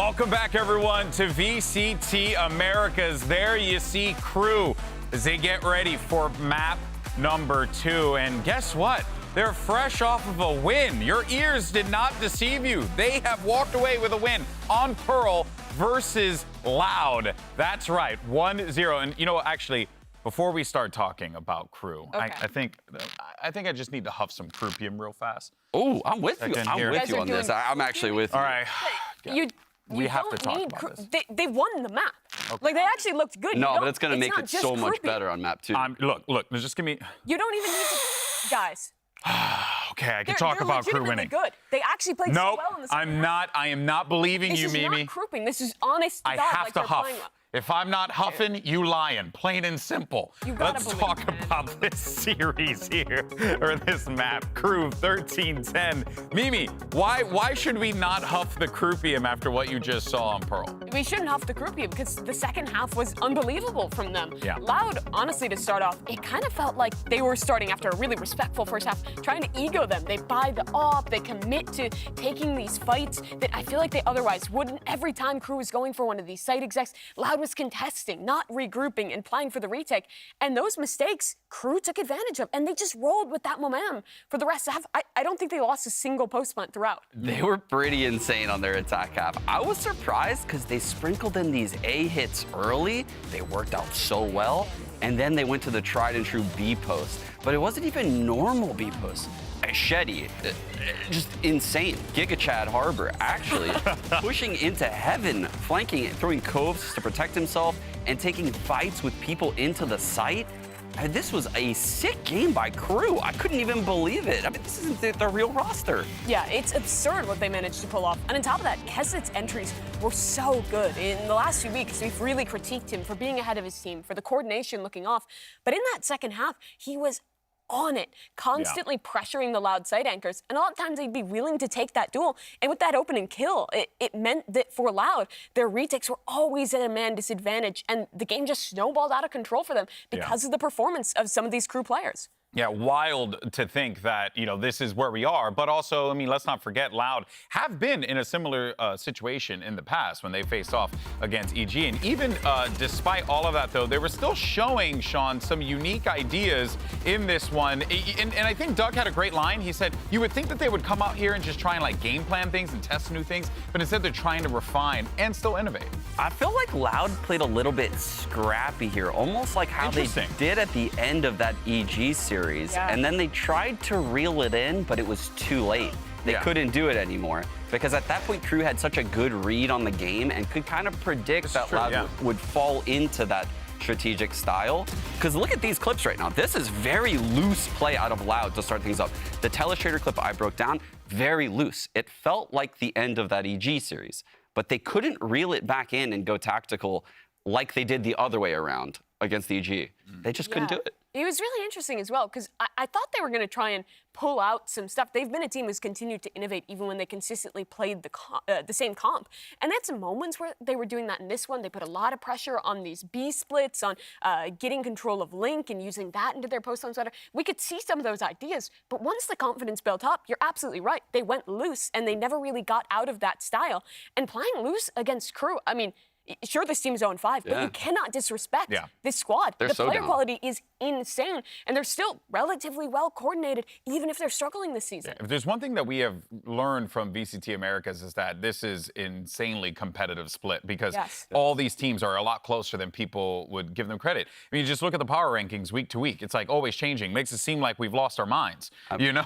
Welcome back, everyone, to VCT Americas. There you see KRU as they get ready for map number 2. And guess what? They're fresh off of a win. Your ears did not deceive you. They have walked away with a win on Pearl versus Loud. That's right, 1-0. And, you know, actually, before we start talking about KRU, okay. I think I just need to huff some croupium real fast. Oh, I'm with you. I'm with you on this. I'm actually with you. All right. We have to talk about this. They won the map. Okay. Like, they actually looked good. No, but it's going to make it so much better on map 2. Look, just give me... You don't even need to... Guys. Okay, I can talk about KRU winning. Good. They actually played so well in this. I am not believing you, Mimi. This is not crouping. This is honest to God, I have like to huff. If I'm not huffing, you lying. Plain and simple. Let's talk about this series here, or this map. KRU 13-10. Mimi, why should we not huff the croupium after what you just saw on Pearl? We shouldn't huff the croupium because the second half was unbelievable from them. Yeah. Loud, honestly, to start off, it kind of felt like they were starting after a really respectful first half, trying to ego them. They buy the op, they commit to taking these fights that I feel like they otherwise wouldn't. Every time KRU was going for one of these site execs, Loud was contesting, not regrouping and playing for the retake. And those mistakes, KRU took advantage of, and they just rolled with that momentum for the rest of the half. I don't think they lost a single post plant throughout. They were pretty insane on their attack half. I was surprised because they sprinkled in these A hits early. They worked out so well. And then they went to the tried and true B post. But it wasn't even normal B post. Shetty, just insane. Giga Chad Harbor actually pushing into heaven, flanking it, throwing coves to protect himself, and taking fights with people into the site. And this was a sick game by KRU. I couldn't even believe it. I mean, this isn't the real roster. Yeah, it's absurd what they managed to pull off. And on top of that, Kesset's entries were so good. In the last few weeks, we've really critiqued him for being ahead of his team, for the coordination looking off. But in that second half, he was on it, constantly pressuring the Loud site anchors. And a lot of times they'd be willing to take that duel. And with that opening kill, it meant that for Loud, their retakes were always at a man disadvantage. And the game just snowballed out of control for them because of the performance of some of these KRU players. Yeah, wild to think that, you know, this is where we are. But also, I mean, let's not forget Loud have been in a similar situation in the past when they faced off against EG. And even despite all of that, though, they were still showing, Sean, some unique ideas in this one. And I think Doug had a great line. He said, you would think that they would come out here and just try and, like, game plan things and test new things. But instead, they're trying to refine and still innovate. I feel like Loud played a little bit scrappy here, almost like how they did at the end of that EG series. And then they tried to reel it in, but it was too late. They couldn't do it anymore because at that point, KRU had such a good read on the game and could kind of predict that Loud would fall into that strategic style. Because look at these clips right now. This is very loose play out of Loud to start things up. The Telestrator clip I broke down, very loose. It felt like the end of that EG series, but they couldn't reel it back in and go tactical like they did the other way around against the EG. They just couldn't do it. It was really interesting as well, because I thought they were going to try and pull out some stuff. They've been a team who's continued to innovate even when they consistently played the same comp. And they had some moments where they were doing that in this one. They put a lot of pressure on these B splits, on getting control of Link and using that into their post-on sweater. We could see some of those ideas, but once the confidence built up, you're absolutely right. They went loose, and they never really got out of that style. And playing loose against KRU, I mean, sure, this team's 0-5, but you cannot disrespect this squad. The player quality is insane, and they're still relatively well coordinated, even if they're struggling this season. If there's one thing that we have learned from VCT Americas is that this is insanely competitive split because all these teams are a lot closer than people would give them credit. I mean, just look at the power rankings week to week. It's like always changing. Makes it seem like we've lost our minds, you know?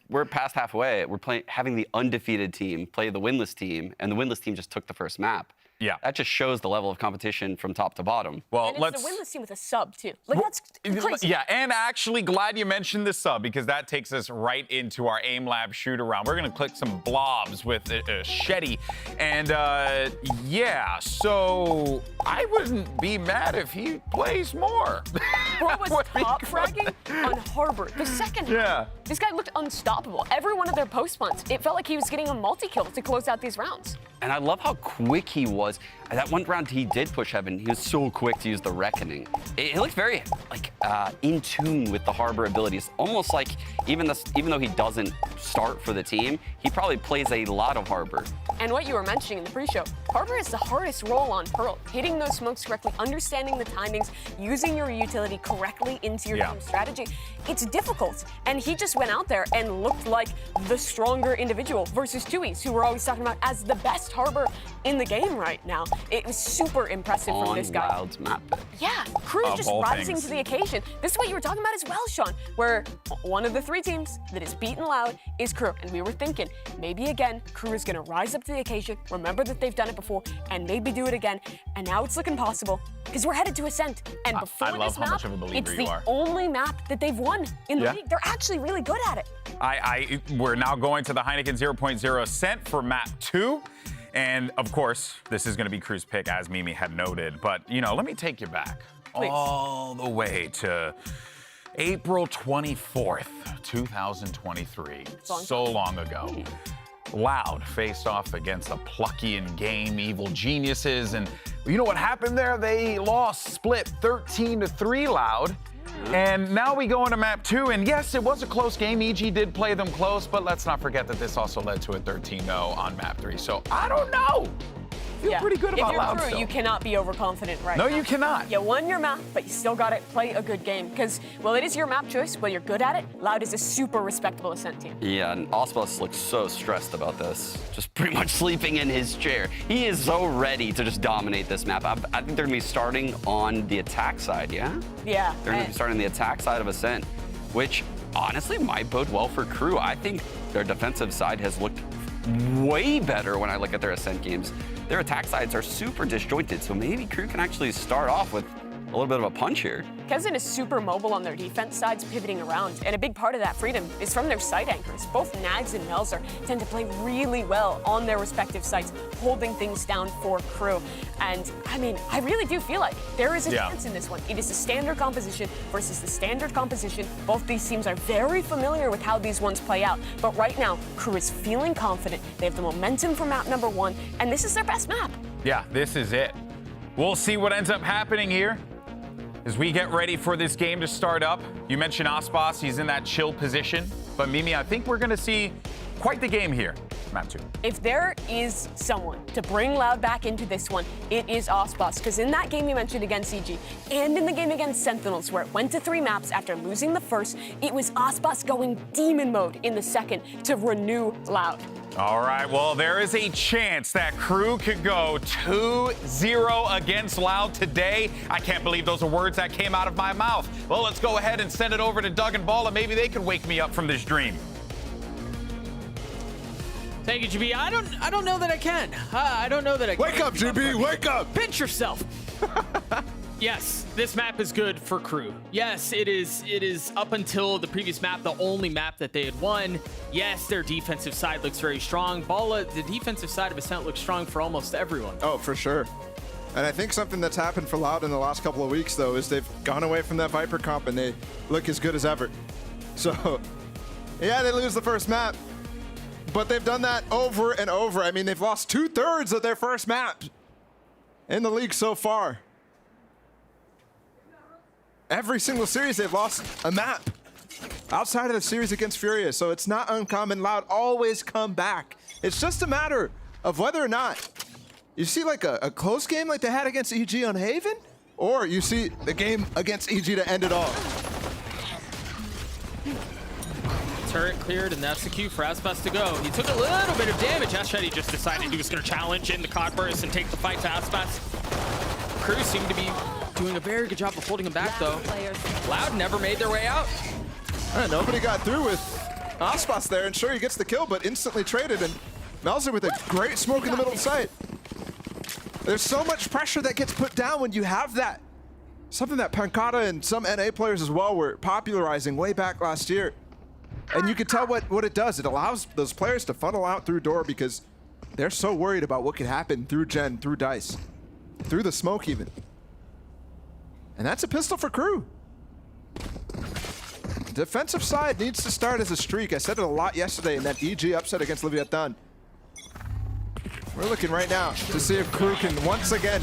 we're past halfway. We're having the undefeated team play the winless team, and the winless team just took the first map. Yeah. That just shows the level of competition from top to bottom. Well, and it's the winless team with a sub, too. Like, that's crazy. Yeah, and actually glad you mentioned the sub because that takes us right into our Aim Lab shoot-around. We're going to click some blobs with Shetty. And, yeah, so I wouldn't be mad if he plays more. Bro was top fragging on Harbor. The second half, this guy looked unstoppable. Every one of their post punts, it felt like he was getting a multi-kill to close out these rounds. And I love how quick he was is that one round he did push heaven. He was so quick to use the Reckoning. He looked very like in tune with the Harbor abilities. Almost like even though he doesn't start for the team, he probably plays a lot of Harbor. And what you were mentioning in the pre-show, Harbor is the hardest role on Pearl. Hitting those smokes correctly, understanding the timings, using your utility correctly into your team strategy. It's difficult. And he just went out there and looked like the stronger individual versus Tui's, who we're always talking about as the best Harbor in the game right now. It was super impressive from this guy. Loud's map pick. Yeah, KRU just rising to the occasion. This is what you were talking about as well, Sean, where one of the 3 teams that is beaten Loud is KRU. And we were thinking, maybe again, KRU is going to rise up to the occasion, remember that they've done it before, and maybe do it again. And now it's looking possible, because we're headed to Ascent. And before this map, it's the only map that they've won in the league. They're actually really good at it. We're now going to the Heineken 0.0 Ascent for map 2. And of course, this is going to be KRU's pick, as Mimi had noted. But, you know, let me take you back all the way to April 24th, 2023. So long ago. Loud faced off against the plucky and game evil geniuses. And you know what happened there? They lost, split 13-3 Loud. And now we go into map 2, and yes, it was a close game. EG did play them close, but let's not forget that this also led to a 13-0 on map 3. So I don't know. Feel pretty good about Loud still. You cannot be overconfident right now. No, you cannot. You won your map, but you still got to play a good game. Because, well, it is your map choice, but you're good at it. Loud is a super respectable Ascent team. Yeah, and Ospas looks so stressed about this. Just pretty much sleeping in his chair. He is so ready to just dominate this map. I think they're going to be starting on the attack side, yeah? Yeah. They're going to be starting the attack side of Ascent, which honestly might bode well for KRU. I think their defensive side has looked way better when I look at their Ascent games. Their attack sides are super disjointed, so maybe KRU can actually start off with a little bit of a punch here. Kenzin is super mobile on their defense sides, pivoting around, and a big part of that freedom is from their side anchors. Both Nags and Melzer tend to play really well on their respective sites, holding things down for KRU. And, I mean, I really do feel like there is a chance in this one. It is a standard composition versus the standard composition. Both these teams are very familiar with how these ones play out, but right now, KRU is feeling confident. They have the momentum for map number 1, and this is their best map. Yeah, this is it. We'll see what ends up happening here as we get ready for this game to start up. You mentioned Ospas, he's in that chill position. But Mimi, I think we're gonna see quite the game here, map 2. If there is someone to bring Loud back into this one, it is Ospas. Because in that game you mentioned against EG, and in the game against Sentinels, where it went to 3 maps after losing the first, it was Ospas going demon mode in the second to renew Loud. All right, well, there is a chance that KRU could go 2-0 against Loud today. I can't believe those are words that came out of my mouth. Well, let's go ahead and send it over to Doug and Ball, and maybe they can wake me up from this dream. Thank you, GB. I don't know that I can. I don't know that I can. Wake up, GB, wake up! Pinch yourself. Yes, this map is good for KRU. Yes, it is up until the previous map, the only map that they had won. Yes, their defensive side looks very strong. Balla, the defensive side of Ascent looks strong for almost everyone. Oh, for sure. And I think something that's happened for Loud in the last couple of weeks, though, is they've gone away from that Viper comp and they look as good as ever. So, yeah, they lose the first map, but they've done that over and over. I mean, they've lost 2/3 of their first map in the league so far. Every single series, they've lost a map outside of the series against Furious. So it's not uncommon. Loud always come back. It's just a matter of whether or not you see like a close game like they had against EG on Haven, or you see the game against EG to end it all. Turret cleared, and that's the cue for Aspas to go. He took a little bit of damage. Ashadi just decided he was going to challenge in the Cod Burst and take the fight to Aspas. KRU seemed to be doing a very good job of holding him back, though. Loud never made their way out. Nobody got through with Aspas there, and sure, he gets the kill, but instantly traded, and Melzer with a great smoke in the middle of the site. There's so much pressure that gets put down when you have that. Something that Pancata and some NA players as well were popularizing way back last year. And you can tell what it does. It allows those players to funnel out through door because they're so worried about what could happen through Gen, through Dice, through the smoke even. And that's a pistol for KRU. Defensive side needs to start as a streak. I said it a lot yesterday in that EG upset against Leviathan. We're looking right now to see if KRU can once again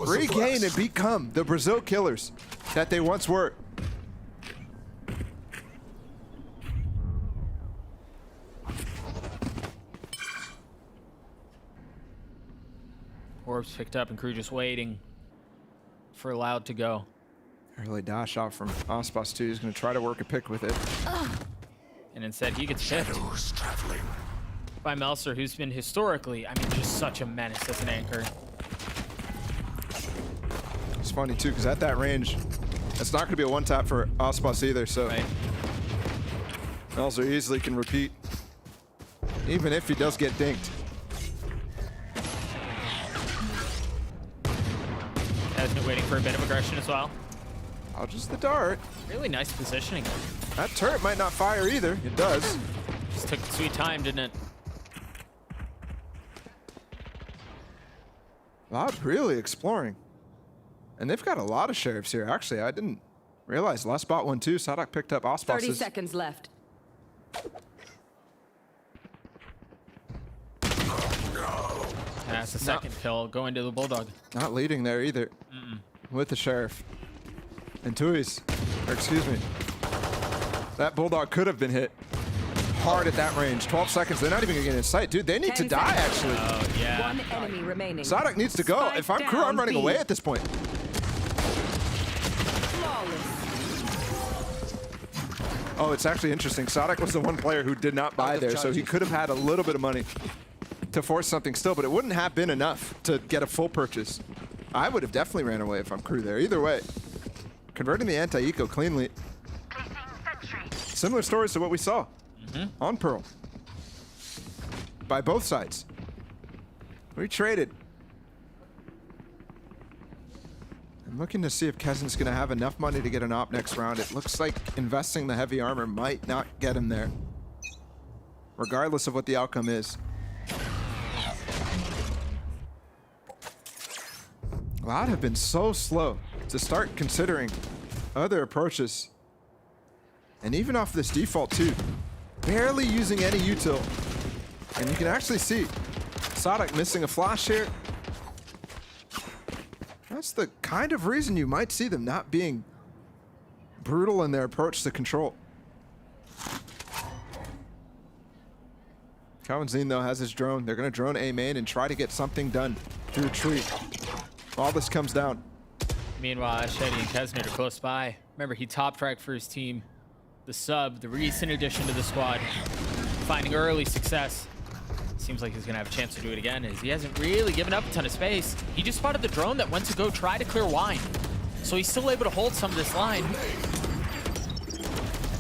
regain and become the Brazil killers that they once were. Orbs picked up and KRU just waiting for Loud to go. Early dash out from Aspas too. He's going to try to work a pick with it. And instead he gets picked by Melser, who's been historically, I mean, just such a menace as an anchor. It's funny too, because at that range, it's not going to be a one tap for Aspas either, so Right. Melser easily can repeat, even if he does get dinked. Hasn't waiting for a bit of aggression as well. Oh, just the dart. Really nice positioning. That turret might not fire either. It does. Just took sweet time, didn't it? Loud really exploring. And they've got a lot of sheriffs here. Actually, I didn't realize. Last spot 1-2. Sadak picked up Aspas. 30 seconds left. That's the second kill going to the Bulldog. Not leading there either. With the sheriff. And Tui's, or excuse me. That Bulldog could have been hit hard at that range. 12 seconds. They're not even going to get in sight. Dude, they need to die, actually. Oh, yeah. One enemy remaining. Sadak needs to go. Spike If I'm KRU, I'm down running B. away at this point. Flawless. Oh, it's actually interesting. Sadak was the one player who did not buy there, so he could have had a little bit of money to force something still, but it wouldn't have been enough to get a full purchase. I would have definitely ran away if I'm KRU there. Either way, converting the anti-eco cleanly. Similar stories to what we saw on Pearl by both sides. We traded. I'm looking to see if Kezin's going to have enough money to get an op next round. It looks like investing the heavy armor might not get him there, regardless of what the outcome is. Loud have been so slow to start considering other approaches. And even off this default too, barely using any util. And you can actually see Sadak missing a flash here. That's the kind of reason you might see them not being brutal in their approach to control. Kawanzine though has his drone. They're gonna drone A main and try to get something done through tree. All this comes down. Meanwhile, Ashedi and Kesnet are close by. Remember, he top fragged for his team. The sub, the recent addition to the squad, finding early success. Seems like he's gonna have a chance to do it again, as he hasn't really given up a ton of space. He just spotted the drone that went to go try to clear wine. So he's still able to hold some of this line. And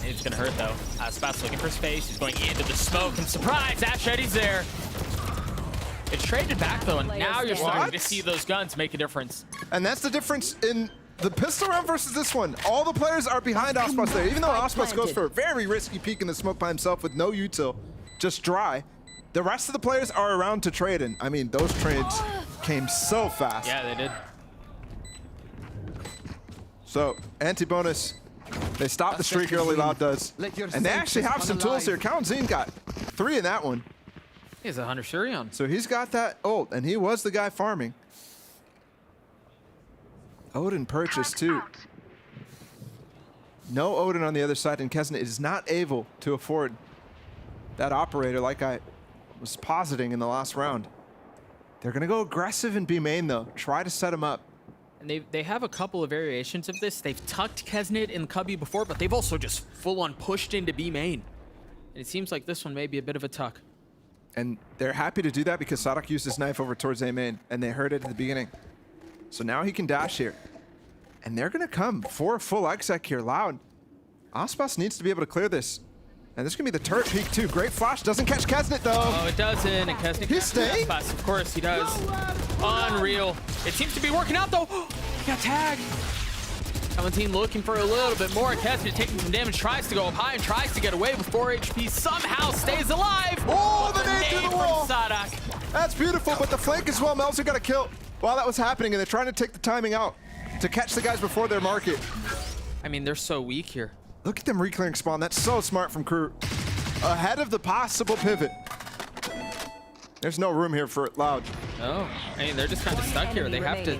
it's gonna hurt though. Aspas looking for space, he's going into the smoke, and surprise, Ashedi's there. It's traded back though, and now you're starting to see those guns make a difference. And that's the difference in the pistol round versus this one. All the players are behind Aspas there. Even though Aspas goes for a very risky peek in the smoke by himself with no util, just dry, the rest of the players are around to trade. And I mean, those trades came so fast. Yeah, they did. So, anti-bonus. They stop the streak early, Loud does. And they actually have some tools here. Kawanzine got 3 in that one. He has a Hunter Shurion. So he's got that ult, and he was the guy farming. Odin purchased too. No Odin on the other side, and Kesnet is not able to afford that operator like I was positing in the last round. They're gonna go aggressive in B main though. Try to set him up. And they have a couple of variations of this. They've tucked Kesnet in Cubby before, but they've also just full-on pushed into B main. And it seems like this one may be a bit of a tuck. And they're happy to do that because Sadak used his knife over towards A main, and they heard it at the beginning. So now he can dash here. And they're gonna come for a full exec here, Loud. Aspas needs to be able to clear this. And this is gonna be the turret peek too. Great flash, doesn't catch Kesnet though. Oh, it doesn't, and Kesnet He's staying? Aspas, of course he does. Unreal. It seems to be working out though. He got tagged. Kawanzine looking for a little bit more. Kesnet taking some damage, tries to go up high and tries to get away with 4 HP. Somehow stays alive. Oh, the nade through the from wall. Sadak. That's beautiful, but the flank as well. Melzer got a kill while that was happening, and they're trying to take the timing out to catch the guys before their market. I mean, they're so weak here. Look at them reclearing spawn. That's so smart from KRU. Ahead of the possible pivot. There's no room here for Loud. No, I mean, they're just kind of stuck here. They have to,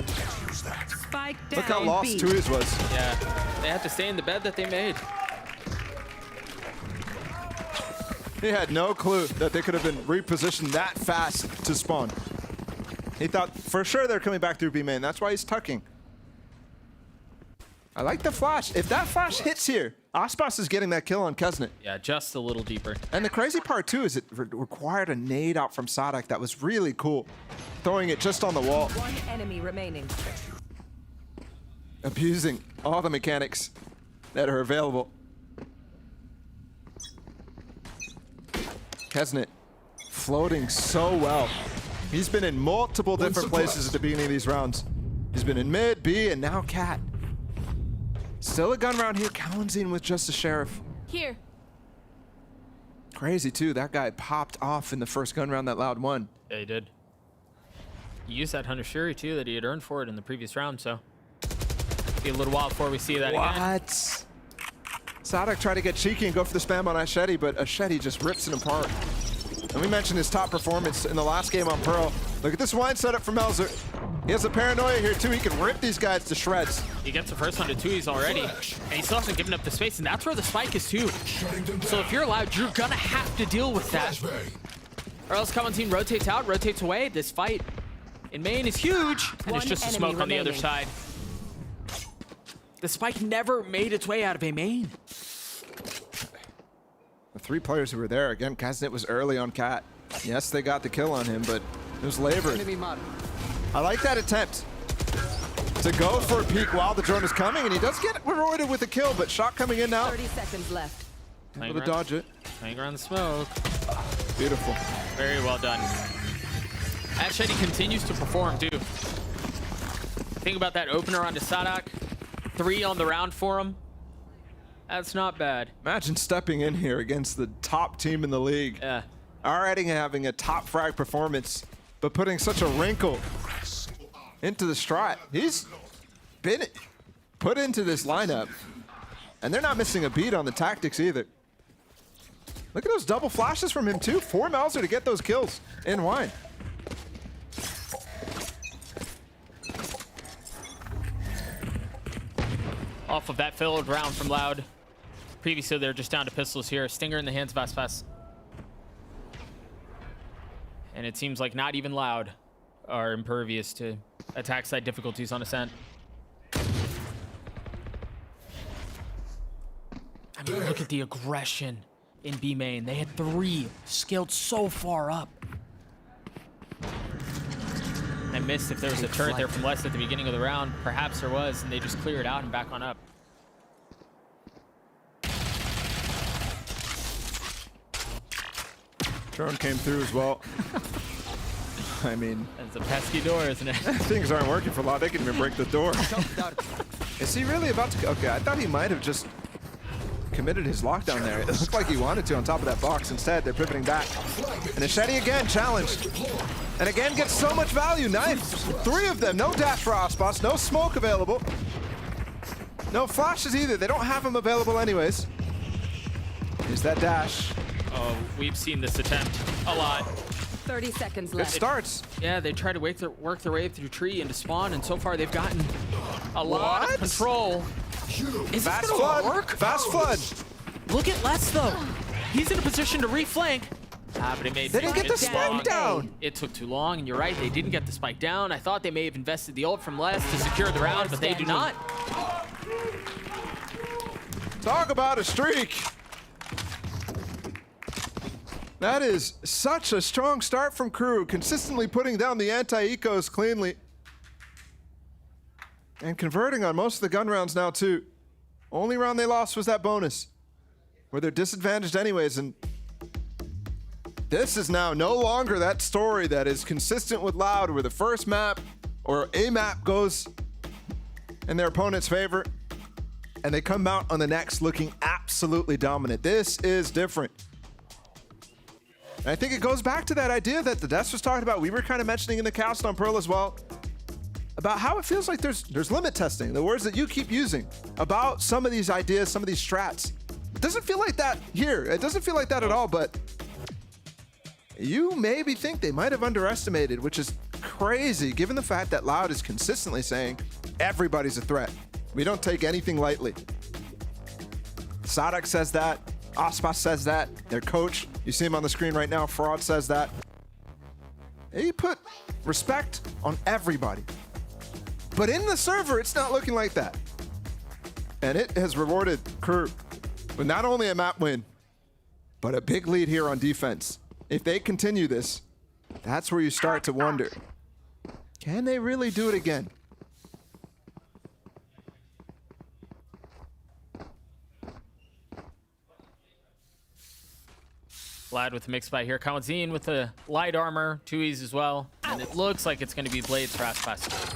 Spike down. Look how lost B. Tui's was. yeah, they have to stay in the bed that they made. He had no clue that they could have been repositioned that fast to spawn. He thought for sure they're coming back through B main. That's why he's tucking. I like the flash. If that flash hits here, Aspas is getting that kill on Kesnet. Yeah, just a little deeper. And the crazy part too is it required a nade out from Sadak that was really cool. Throwing it just on the wall. One enemy remaining. Abusing all the mechanics that are available. Kesnet floating so well. He's been in multiple different places at the beginning of these rounds. He's been in mid, B, and now Cat. Still a gun round here. Kalenzine with just a sheriff. Here. Crazy too. That guy popped off in the first gun round that Loud won. Yeah, he did. He used that Hunter Shuri too that he had earned for it in the previous round, so be a little while before we see that again. What? Sadak tried to get cheeky and go for the spam on Asheti, but Asheti just rips it apart. And we mentioned his top performance in the last game on Pearl. Look at this wine setup from Melzer. He has a paranoia here too. He can rip these guys to shreds. He gets the first one to 2s already, and he still hasn't given up the space, and that's where the spike is too. So if you're Loud, you're gonna have to deal with that. Or else Kalenzine rotates out, rotates away. This fight in main is huge, and it's just a smoke on the other side. The spike never made its way out of a main. The three players who were there, again, Kesnet was early on Cat. Yes, they got the kill on him, but it was labored. I like that attempt to go for a peek while the drone is coming, and he does get rewarded with a kill, but shot coming in now. 30 seconds left. Able to dodge it. Playing around the smoke. Beautiful. Very well done. Asheti continues to perform too. Think about that opener onto Sadak. 3 on the round for him. That's not bad. Imagine stepping in here against the top team in the league. Yeah. Already having a top frag performance, but putting such a wrinkle into the strat. He's been put into this lineup, and they're not missing a beat on the tactics either. Look at those double flashes from him too. 4 Mauser to get those kills in wine. Off of that filled round from Loud. Previously, they're just down to pistols here. Stinger in the hands of Aspas. And it seems like not even Loud are impervious to attack side difficulties on Ascent. I mean, look at the aggression in B main. They had 3 scaled so far up. I missed if there was a turret there from West at the beginning of the round. Perhaps there was, and they just clear it out and back on up. Drone came through as well. I mean, That's a pesky door, isn't it? things aren't working for Loud. They can even break the door. Is he really about to? Okay, I thought he might have just committed his lockdown there. It looked like he wanted to on top of that box. Instead, they're pivoting back. And Asheti again challenged. And again gets so much value. Knife. 3 of them. No dash for Aspas. No smoke available. No flashes either. They don't have them available anyways. Here's that dash. Oh, we've seen this attempt a lot. 30 seconds Good left. starts. Yeah, they try to work their way through tree into spawn, and so far they've gotten a lot of control. Is Fast this gonna flood. work? Fast flood. Look at Les though. He's in a position to reflank. But it made They didn't get the spike down. It took too long, and you're right, they didn't get the spike down. I thought they may have invested the ult from Les to secure the round, but they do not. Talk about a streak. That is such a strong start from KRU, consistently putting down the anti-ecos cleanly. And converting on most of the gun rounds now too. Only round they lost was that bonus, where they're disadvantaged anyways, and this is now no longer that story that is consistent with Loud, where the first map or a map goes in their opponent's favor, and they come out on the next looking absolutely dominant. This is different. And I think it goes back to that idea that the Des was talking about. We were kind of mentioning in the cast on Pearl as well, about how it feels like there's limit testing, the words that you keep using about some of these ideas, some of these strats. It doesn't feel like that here. It doesn't feel like that at all, but you maybe think they might have underestimated, which is crazy given the fact that Loud is consistently saying everybody's a threat. We don't take anything lightly. Sadak says that. Aspas says that. Their coach, you see him on the screen right now, Fraud says that. They put respect on everybody. But in the server, it's not looking like that. And it has rewarded KRU with not only a map win, but a big lead here on defense. If they continue this, that's where you start to wonder, can they really do it again? Vlad with the mix by here. Kawazine with the light armor, 2Es as well. And it looks like it's going to be Blades for Aspas.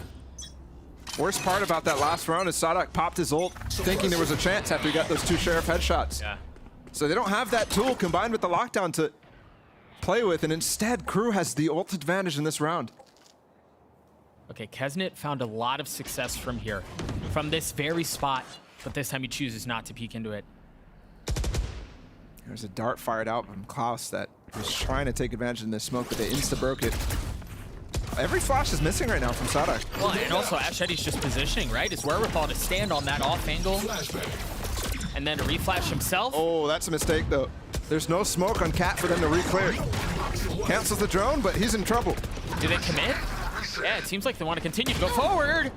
Worst part about that last round is Sadak popped his ult thinking there was a chance after he got those 2 Sheriff headshots. Yeah. So they don't have that tool combined with the lockdown to play with, and instead KRU has the ult advantage in this round. Okay, Kesnet found a lot of success from here, from this very spot, but this time he chooses not to peek into it. There's a dart fired out from Klaus that was trying to take advantage in this smoke, but they insta-broke it. Every flash is missing right now from Sadak. Well, and also Asheti's just positioning, right? His wherewithal to stand on that off angle and then to reflash himself. Oh, that's a mistake though. There's no smoke on Cat for them to re-clear. Cancels the drone, but he's in trouble. Do they commit? Yeah, it seems like they want to continue to go forward.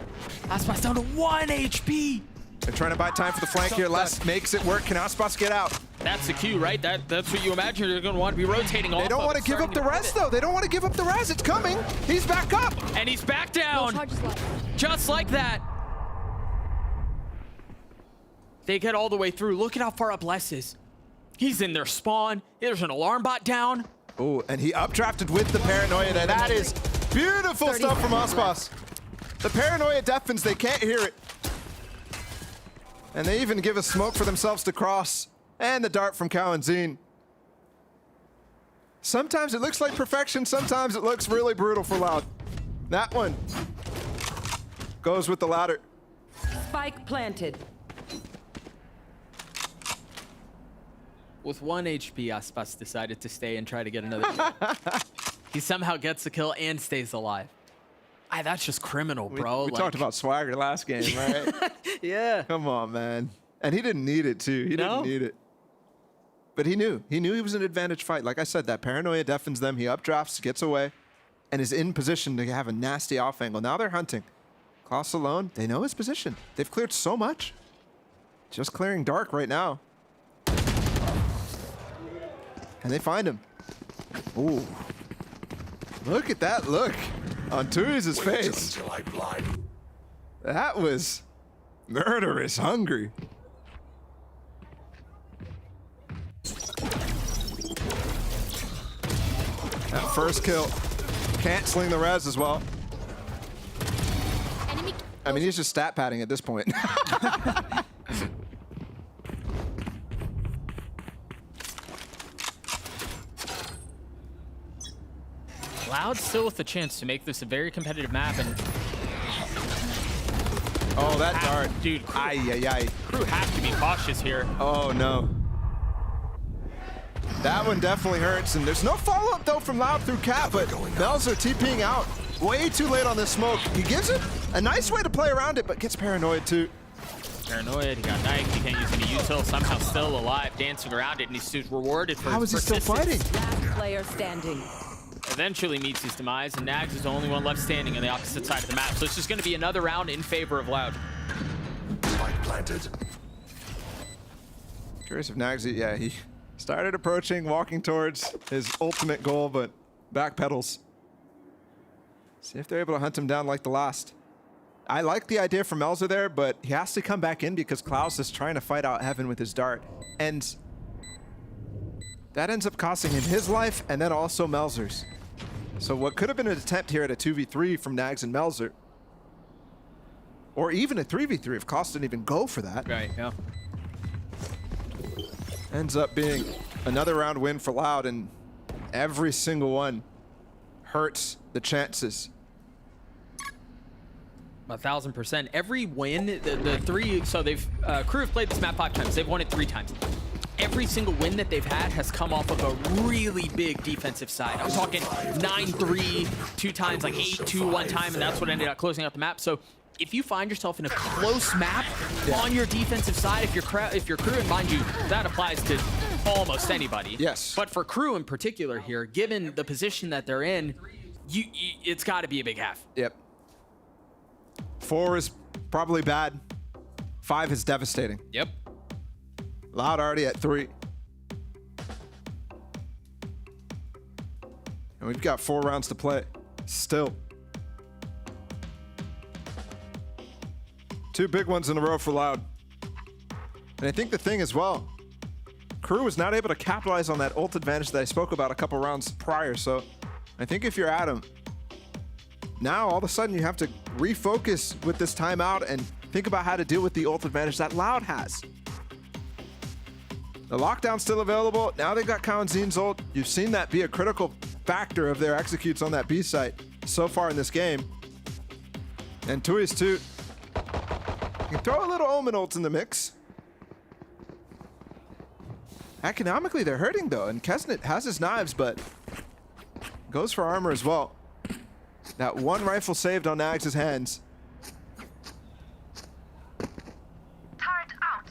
Aspas down to 1 HP. They're trying to buy time for the flank here. Les makes it work. Can Aspas get out? That's the cue, right? That's what you imagine they're going to want to be rotating off. They don't want to give up the res, though. They don't want to give up the res. It's coming. He's back up. And he's back down. Just like that. They get all the way through. Look at how far up Les is. He's in their spawn. There's an alarm bot down. Oh, and he updrafted with the paranoia there. That is beautiful stuff from Aspas. The paranoia deafens. They can't hear it. And they even give a smoke for themselves to cross. And the dart from Kawazine. Sometimes it looks like perfection. Sometimes it looks really brutal for Loud. That one goes with the ladder. Spike planted. With 1 HP, Aspas decided to stay and try to get another kill. He somehow gets the kill and stays alive. That's just criminal, bro. We talked about swagger last game, right? Yeah. Come on, man. And he didn't need it, too. He didn't need it. But he knew. He knew he was in an advantage fight. Like I said, that paranoia deafens them. He updrafts, gets away, and is in position to have a nasty off angle. Now they're hunting. Klaus alone, they know his position. They've cleared so much. Just clearing dark right now. And they find him. Ooh. Look at that look on Tui's face. That was murderous hungry. That first kill, canceling the res as well. I mean, he's just stat padding at this point. Loud still with the chance to make this a very competitive map. And oh, that dart. Dude, KRU have to be cautious here. Oh, no. That one definitely hurts, and there's no follow-up, though, from Loud through Cat, but Melzer TPing out way too late on this smoke. He gives it a nice way to play around it, but gets paranoid, too. Paranoid, he got knifed, he can't use any util, somehow still alive, dancing around it, and he's rewarded for How is he still fighting? Last player standing. Eventually meets his demise, and Nags is the only one left standing on the opposite side of the map. So it's just going to be another round in favor of Loud. Spike planted. Curious if Nags, yeah, he started approaching, walking towards his ultimate goal, but backpedals. See if they're able to hunt him down like the last. I like the idea from Melzer there, but he has to come back in because Klaus is trying to fight out Heaven with his dart. And that ends up costing him his life and then also Melzer's. So what could have been an attempt here at a 2v3 from Nags and Melzer, or even a 3v3 if Klaus didn't even go for that. Right, yeah. Ends up being another round win for Loud, and every single one hurts the chances. 1000%. Every win, the three, so they've, KRU have played this map 5 times. They've won it 3 times. every single win that they've had has come off of a really big defensive side. I'm talking 9-3 2 times, like 8-2 one time, and that's what ended up closing out the map. So if you find yourself in a close map on your defensive side, if your crew, and mind you, that applies to almost anybody. Yes. But for crew in particular here, given the position that they're in, it's got to be a big half. Yep. 4 is probably bad. 5 is devastating. Yep. Loud already at 3. And we've got 4 rounds to play. Still. 2 big ones in a row for Loud. And I think the thing as well, Crew was not able to capitalize on that ult advantage that I spoke about a couple rounds prior. So I think if you're Adam, now all of a sudden you have to refocus with this timeout and think about how to deal with the ult advantage that Loud has. The lockdown's still available. Now they've got Kawanzin's ult. You've seen that be a critical factor of their executes on that B site so far in this game. And Tui's too. You can throw a little Omen ult in the mix. Economically, they're hurting though, and Kesnet has his knives, but goes for armor as well. That one rifle saved on Nags' hands. Turret out.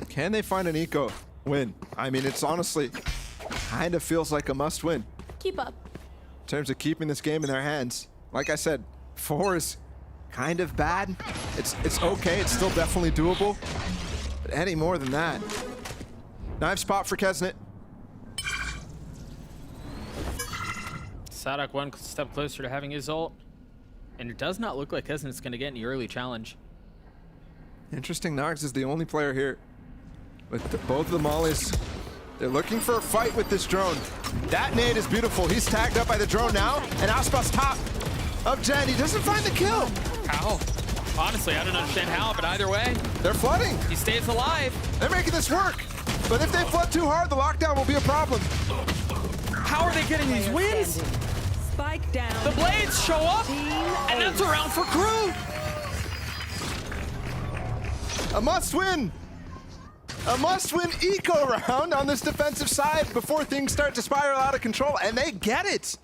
Can they find an eco win? I mean, it's honestly kind of feels like a must win. Keep up. In terms of keeping this game in their hands. Like I said, 4 is kind of bad. It's okay, it's still definitely doable. But any more than that. Knife spot for Kesnet. Sadak one step closer to having his ult. And it does not look like Kesnet's going to get any early challenge. Interesting, Nox is the only player here with both of the mollies. They're looking for a fight with this drone. That nade is beautiful. He's tagged up by the drone now, and Aspas top of Jen. He doesn't find the kill. How? Honestly, I don't understand how, but either way, They're flooding. he stays alive. They're making this work. But if they flood too hard, the lockdown will be a problem. How are they getting these wins? Spike down. The blades show up, and that's a round for crew. A must-win. A must-win eco round on this defensive side before things start to spiral out of control, and they get it.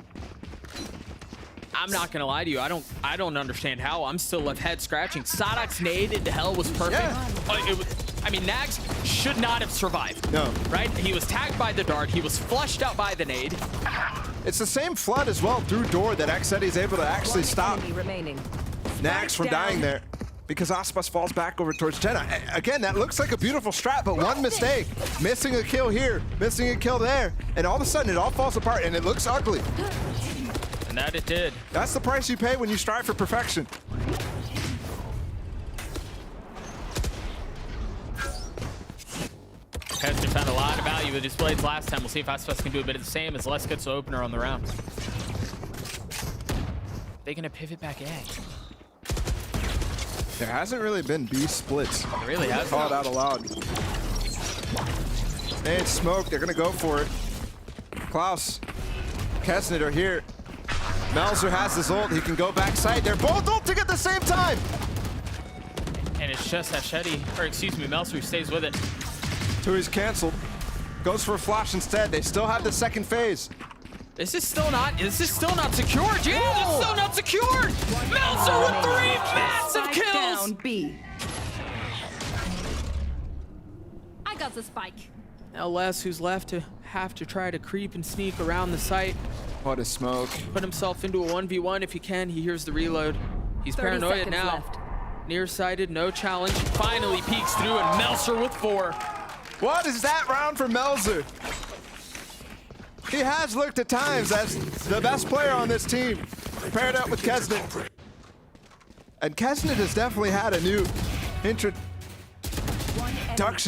I'm not gonna lie to you. I don't understand how. I'm still left head scratching. Sadak's nade into hell was perfect. Yeah. I mean, Nags should not have survived. No. Right? He was tagged by the dart. He was flushed out by the nade. It's the same flood as well through door that Xetti is able to actually stop Enemy remaining. Nags from dying there because Aspas falls back over towards Jenna. Again, that looks like a beautiful strat, but one mistake. Missing a kill here, missing a kill there, and all of a sudden it all falls apart and it looks ugly. And that it did. That's the price you pay when you strive for perfection. Hester found a lot of value with his blades last time. We'll see if Aspas can do a bit of the same as Les gets the opener on the round. They gonna pivot back A? There hasn't really been B splits. It really has. Called out aloud. Hey, it's smoke. They're gonna go for it. Klaus, Kesnet are here. Melzer has his ult. He can go backside. They're both ulting at the same time. And it's just Hashedi, or excuse me, Melzer who stays with it. Tui's canceled. Goes for a flash instead. They still have the second phase. This is still not secured. Yeah, this is still not secured. Melzer with 3 massive Spike kills. down B. I got the spike. Now Les, who's left to have to try to creep and sneak around the site, What a smoke. put himself into a 1v1 if he can. He hears the reload. He's 30 paranoid seconds now. left. Nearsighted, no challenge. Finally peeks through, and Melzer with 4. What is that round for Melzer? He has looked at times as the best player on this team, paired up with Kesnet. And Kesnet has definitely had a new introduction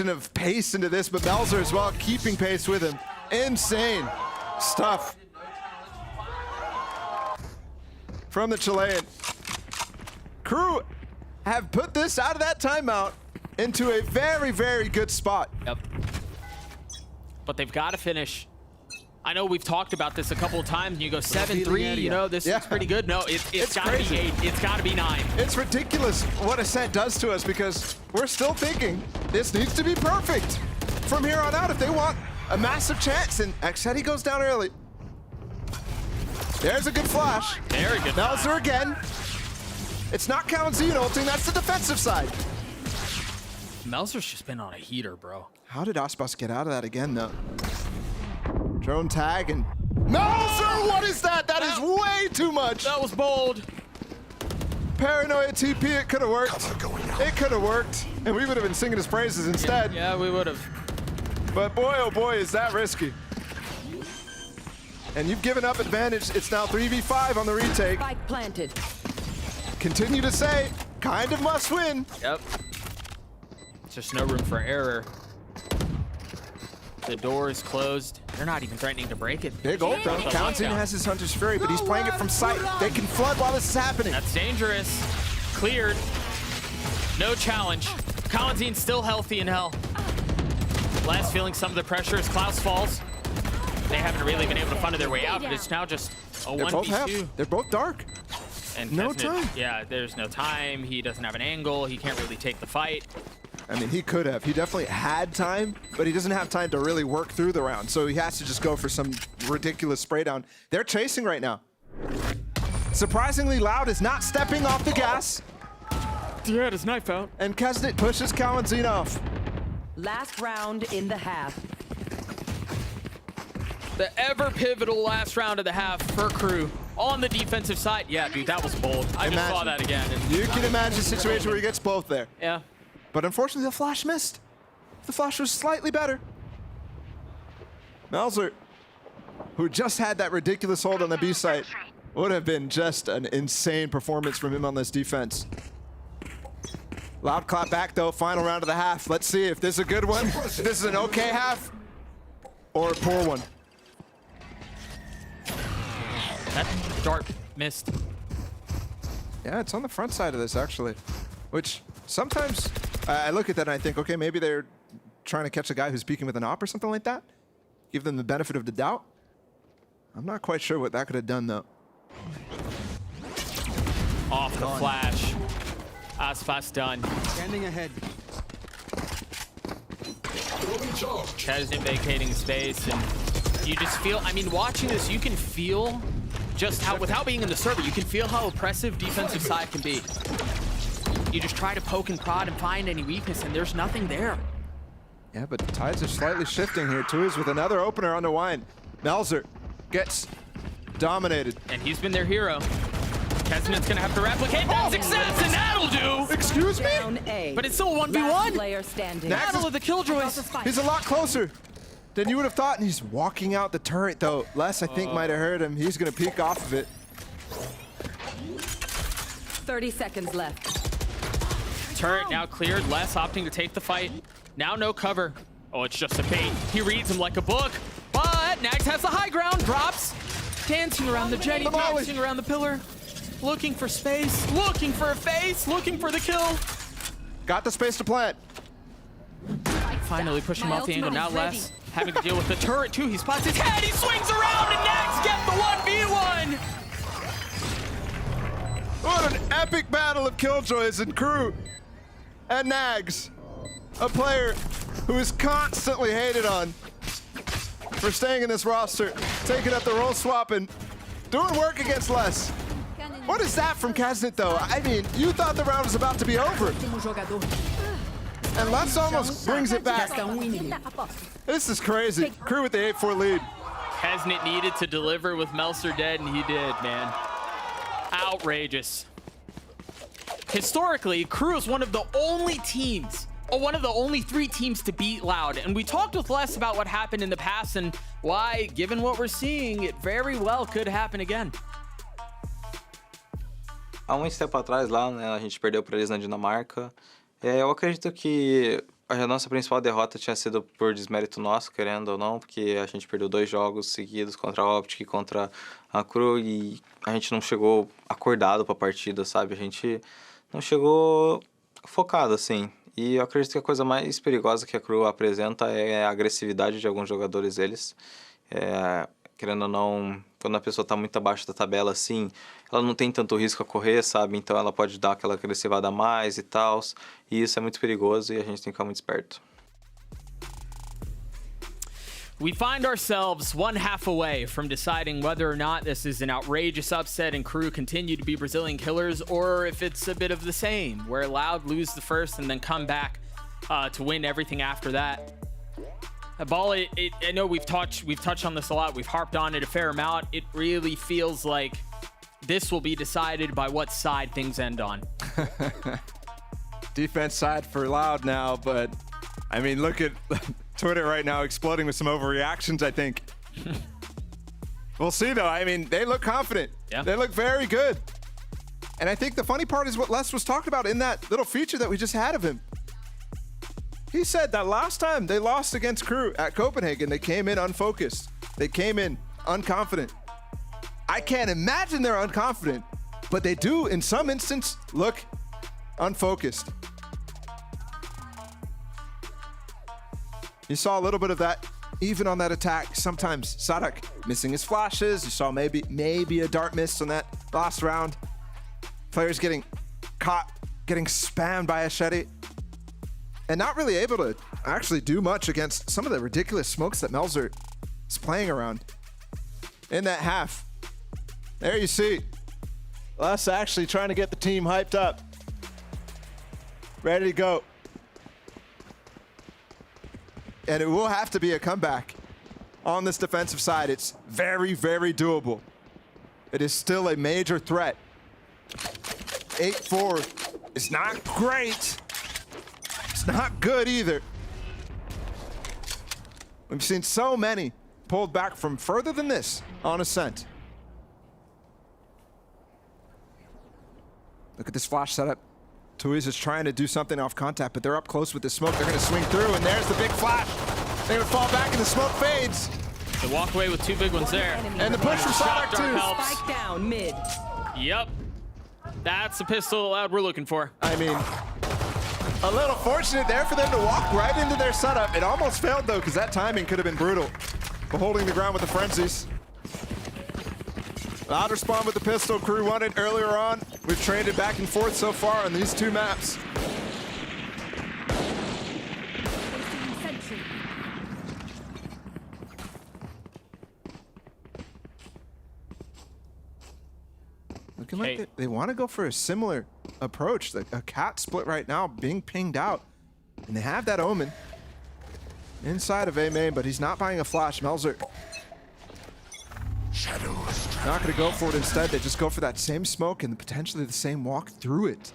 of pace into this, but Melzer as well, keeping pace with him. Insane stuff from the Chilean. Crew have put this out of that timeout into a very, very good spot. Yep. But they've got to finish. I know we've talked about this a couple of times, and you go 7-3, you know, this is pretty good. No, it's got to be 8. It's got to be 9. It's ridiculous what Ascent does to us because we're still thinking this needs to be perfect from here on out if they want a massive chance. And Xedi goes down early. There's a good flash. Very good. Melzer again. It's not Kalanzine ulting, that's the defensive side. Melzer's just been on a heater, bro. How did Aspas get out of that again, though? Drone tag and Melzer, what is that? That is way too much. That was bold. Paranoia TP, it could have worked. It could have worked, and we would have been singing his praises instead. Yeah, we would have. But boy, oh boy, is that risky. And you've given up advantage. It's now 3v5 on the retake. Spike planted. Continue to say, kind of must win. Yep. It's just no room for error. The door is closed. They're not even threatening to break it. Big ult though. Kalanzine has his Hunter's Fury, but he's playing it from sight. They can flood while this is happening. That's dangerous. Cleared. No challenge. Kalanzine's still healthy in hell. Last feeling some of the pressure as Klaus falls. They haven't really been able to funnel their way out, but it's now just a 1v2. They're both dark. And no Kesnet, time. Yeah, there's no time. He doesn't have an angle. He can't really take the fight. I mean, he could have. He definitely had time, but he doesn't have time to really work through the round. So he has to just go for some ridiculous spray down. They're chasing right now. Surprisingly, Loud is not stepping off the gas. Yeah, his knife out. And Kesnet pushes Kalanzine off. Last round in the half. The ever pivotal last round of the half for KRU on the defensive side. Yeah, dude, that was bold. I just saw that again. And you can imagine a situation where he gets both there. yeah. But unfortunately, the flash missed. The flash was slightly better. Melzer, who just had that ridiculous hold on the B site, would have been just an insane performance from him on this defense. Loud clap back though, final round of the half. Let's see if this is a good one, if this is an okay half, or a poor one. That dart missed. Yeah, it's on the front side of this actually, which sometimes I look at that and I think, okay, maybe they're trying to catch a guy who's peeking with an op or something like that. Give them the benefit of the doubt. I'm not quite sure what that could have done though. Off the flash. Aspas done. Standing ahead. Kesnet vacating space, and you just feel, I mean, watching this, you can feel just how, without being in the server, you can feel how oppressive defensive side can be. You just try to poke and prod and find any weakness, and there's nothing there. Yeah, but the tides are slightly shifting here. Tuiz with another opener on the wine. Melzer gets dominated. And he's been their hero. Kesnet's gonna have to replicate that success, and that'll do! Excuse me? Down A. But it's still a Last 1v1! player standing. Next. Battle of the Killjoys! He's a lot closer than you would have thought, and he's walking out the turret though. Les, I think, might have heard him. He's gonna peek off of it. 30 seconds left. Turret now cleared, Les opting to take the fight. Now no cover. Oh, it's just a bait. He reads him like a book, but Nags has the high ground, drops. Dancing around the jetty, dancing around the pillar. Looking for space, looking for a face, looking for the kill. Got the space to plant. Finally pushing him off the angle. Now Les having to deal with the turret too. He spots his head, he swings around, and Nags get the 1v1. What an epic battle of Killjoys and KRU and Nags. A player who is constantly hated on for staying in this roster, taking up the role swap and doing work against Les. What is that from Kesnet though? I mean, you thought the round was about to be over. And Les almost brings it back. This is crazy. KRU with the 8-4 lead. Kesnet needed to deliver with Melzer dead, and he did, man. Outrageous. Historically, KRU is one of the only teams, or one of the only 3 teams to beat Loud. And we talked with Les about what happened in the past and why, given what we're seeing, it very well could happen again. Há muito tempo atrás lá, né, a gente perdeu para eles na Dinamarca. Eu acredito que a nossa principal derrota tinha sido por desmérito nosso, querendo ou não, porque a gente perdeu 2 jogos seguidos contra a Optic e contra a KRU e a gente não chegou acordado para a partida, sabe? A gente não chegou focado, assim. E eu acredito que a coisa mais perigosa que a KRU apresenta é a agressividade de alguns jogadores deles. querendo ou não, quando a pessoa tá muito abaixo da tabela assim, ela não tem tanto risco a correr, sabe? Então ela pode dar aquela agressivada a mais e tal. E isso é muito perigoso e a gente tem que ficar muito esperto. We find ourselves one half away from deciding whether or not this is an outrageous upset and KRU continue to be Brazilian killers, or if it's a bit of the same, where Loud lose the first and then come back to win everything after that. Ball, I know we've touched on this a lot. We've harped on it a fair amount. It really feels like this will be decided by what side things end on. Defense side for Loud now, but I mean, look at Twitter right now exploding with some overreactions, I think. We'll see, though. I mean, they look confident. Yeah. They look very good. And I think the funny part is what Les was talking about in that little feature that we just had of him. He said that last time they lost against KRU at Copenhagen, they came in unfocused. They came in unconfident. I can't imagine they're unconfident, but they do, in some instance, look unfocused. You saw a little bit of that even on that attack. Sometimes Sadak missing his flashes. You saw maybe a dart miss on that last round. Players getting caught, getting spammed by Ashedi, and not really able to actually do much against some of the ridiculous smokes that Melzer is playing around in that half. There you see Les actually trying to get the team hyped up, ready to go. And it will have to be a comeback on this defensive side. It's very, very doable. It is still a major threat. 8-4 is not great. It's not good either. We've seen so many pulled back from further than this on Ascent. Look at this flash setup. Tuiz is trying to do something off contact, but they're up close with the smoke. They're going to swing through, and there's the big flash. They're going to fall back, and the smoke fades. They walk away with two big ones there. And the push from Sadak, too. Spike down mid. Yep. That's the pistol Loud we're looking for. I mean, a little fortunate there for them to walk right into their setup. It almost failed, though, because that timing could have been brutal. But holding the ground with the frenzies. Loud respond with the pistol. KRU won it earlier on. We've traded back and forth so far on these two maps. Looking like they want to go for a similar approach. Like a cat split right now being pinged out. And they have that Omen inside of A main, but he's not buying a flash. Melzer not going to go for it. Instead, they just go for that same smoke and potentially the same walk through it.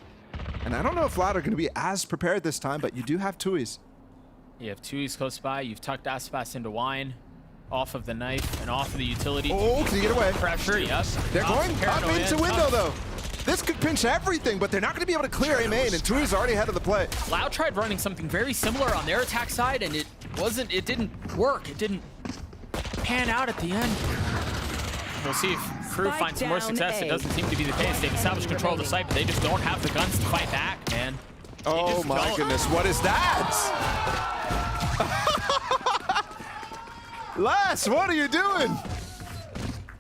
And I don't know if Loud are going to be as prepared this time, but you do have Tuiz. You have Tuiz close by. You've tucked Aspas into wine, off of the knife and off of the utility. Oh, can you get away? Pressure, yes. They're going up into window, though. This could pinch everything, but they're not going to be able to clear A main, and Tuiz already ahead of the play. Loud tried running something very similar on their attack side, and it didn't work. It didn't pan out at the end. We'll see if KRU finds some more success. It doesn't seem to be the case. They've established control of the site, but they just don't have the guns to fight back, man. Oh my goodness, what is that? Les, what are you doing?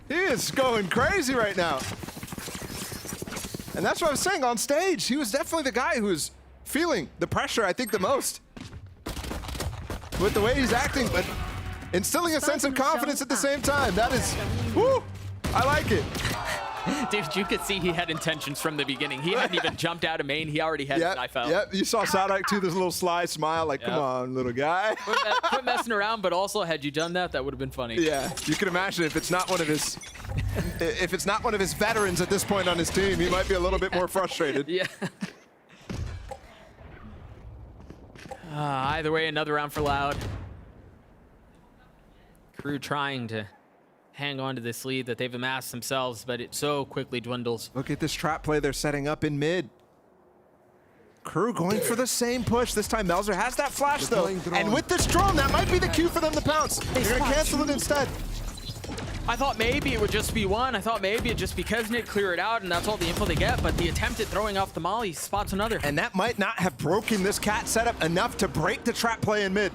He is going crazy right now. And that's what I was saying on stage. He was definitely the guy who was feeling the pressure, I think, the most. With the way he's acting, but instilling a sense of confidence at the same time. That is, woo, I like it. Dude, you could see he had intentions from the beginning. He hadn't even jumped out of main. He already had a knife out. Yep, you saw Sadak too, this little sly smile, like, come on, little guy. Quit messing around, but also, had you done that, that would have been funny. Yeah, you can imagine if it's not one of his veterans at this point on his team, he might be a little bit more frustrated. Yeah. Either way, another round for Loud. KRU trying to hang on to this lead that they've amassed themselves, but it so quickly dwindles. Look at this trap play they're setting up in mid. KRU going for the same push. This time Melzer has that flash though. And with this drone, that might be the cue for them to pounce. They're gonna cancel it instead. I thought maybe it would just be one. I thought maybe it just because Nick clear it out and that's all the info they get, but the attempt at throwing off the molly spots another. And that might not have broken this cat setup enough to break the trap play in mid.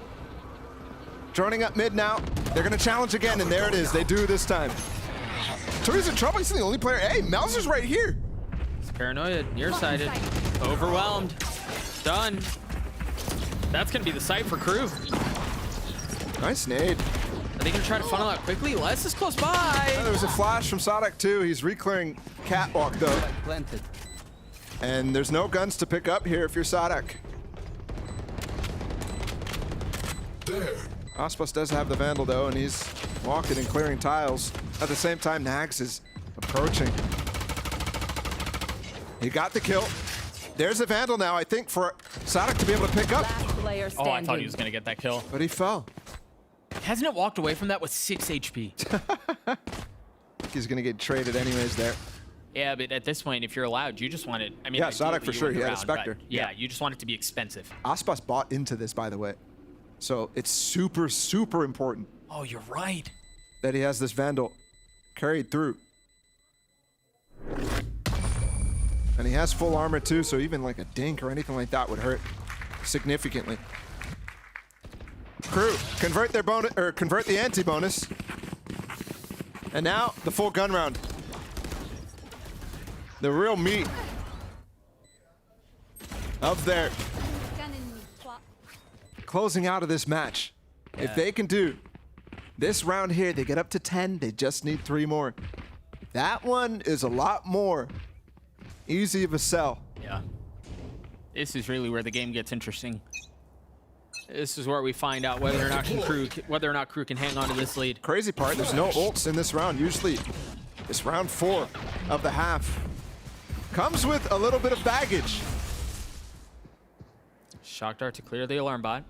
Droning up mid now. They're going to challenge again, and there it is. They do this time. Turi's in trouble. He's the only player. Hey, Melzer's right here. He's paranoid, nearsighted, overwhelmed, done. That's going to be the sight for Crew. Nice nade. Are they going to try to funnel out quickly? Les is close by. There was a flash from Sadek too. He's reclearing catwalk though. Planted. And there's no guns to pick up here if you're Sadek. There. Aspas does have the Vandal though, and he's walking and clearing tiles. At the same time, Nags is approaching. He got the kill. There's a Vandal now, I think, for Sadek to be able to pick up. Last player Oh, I thought standing. he was going to get that kill. But he fell. Hasn't it walked away from that with 6 HP? I think he's gonna get traded anyways there. Yeah, but at this point, if you're allowed, you just want it. I mean, Yeah, ideally Sadek for you sure. want He had a round, but Spectre. Yeah, you just want it to be expensive. Aspas bought into this, by the way. So it's super, super important Oh, you're right. that he has this Vandal carried through. And he has full armor too, so even like a dink or anything like that would hurt significantly. Crew, convert their bonus, or convert the anti-bonus. And now the full gun round. The real meat of their closing out of this match. If they can do this round here, they get up to 10, they just need 3 more. That one is a lot more easy of a sell. Yeah. This is really where the game gets interesting. This is where we find out whether or not Crew can hang on to this lead. Crazy part, there's no ults in this round. Usually, this round 4 of the half comes with a little bit of baggage. Shock dart to clear the alarm bot.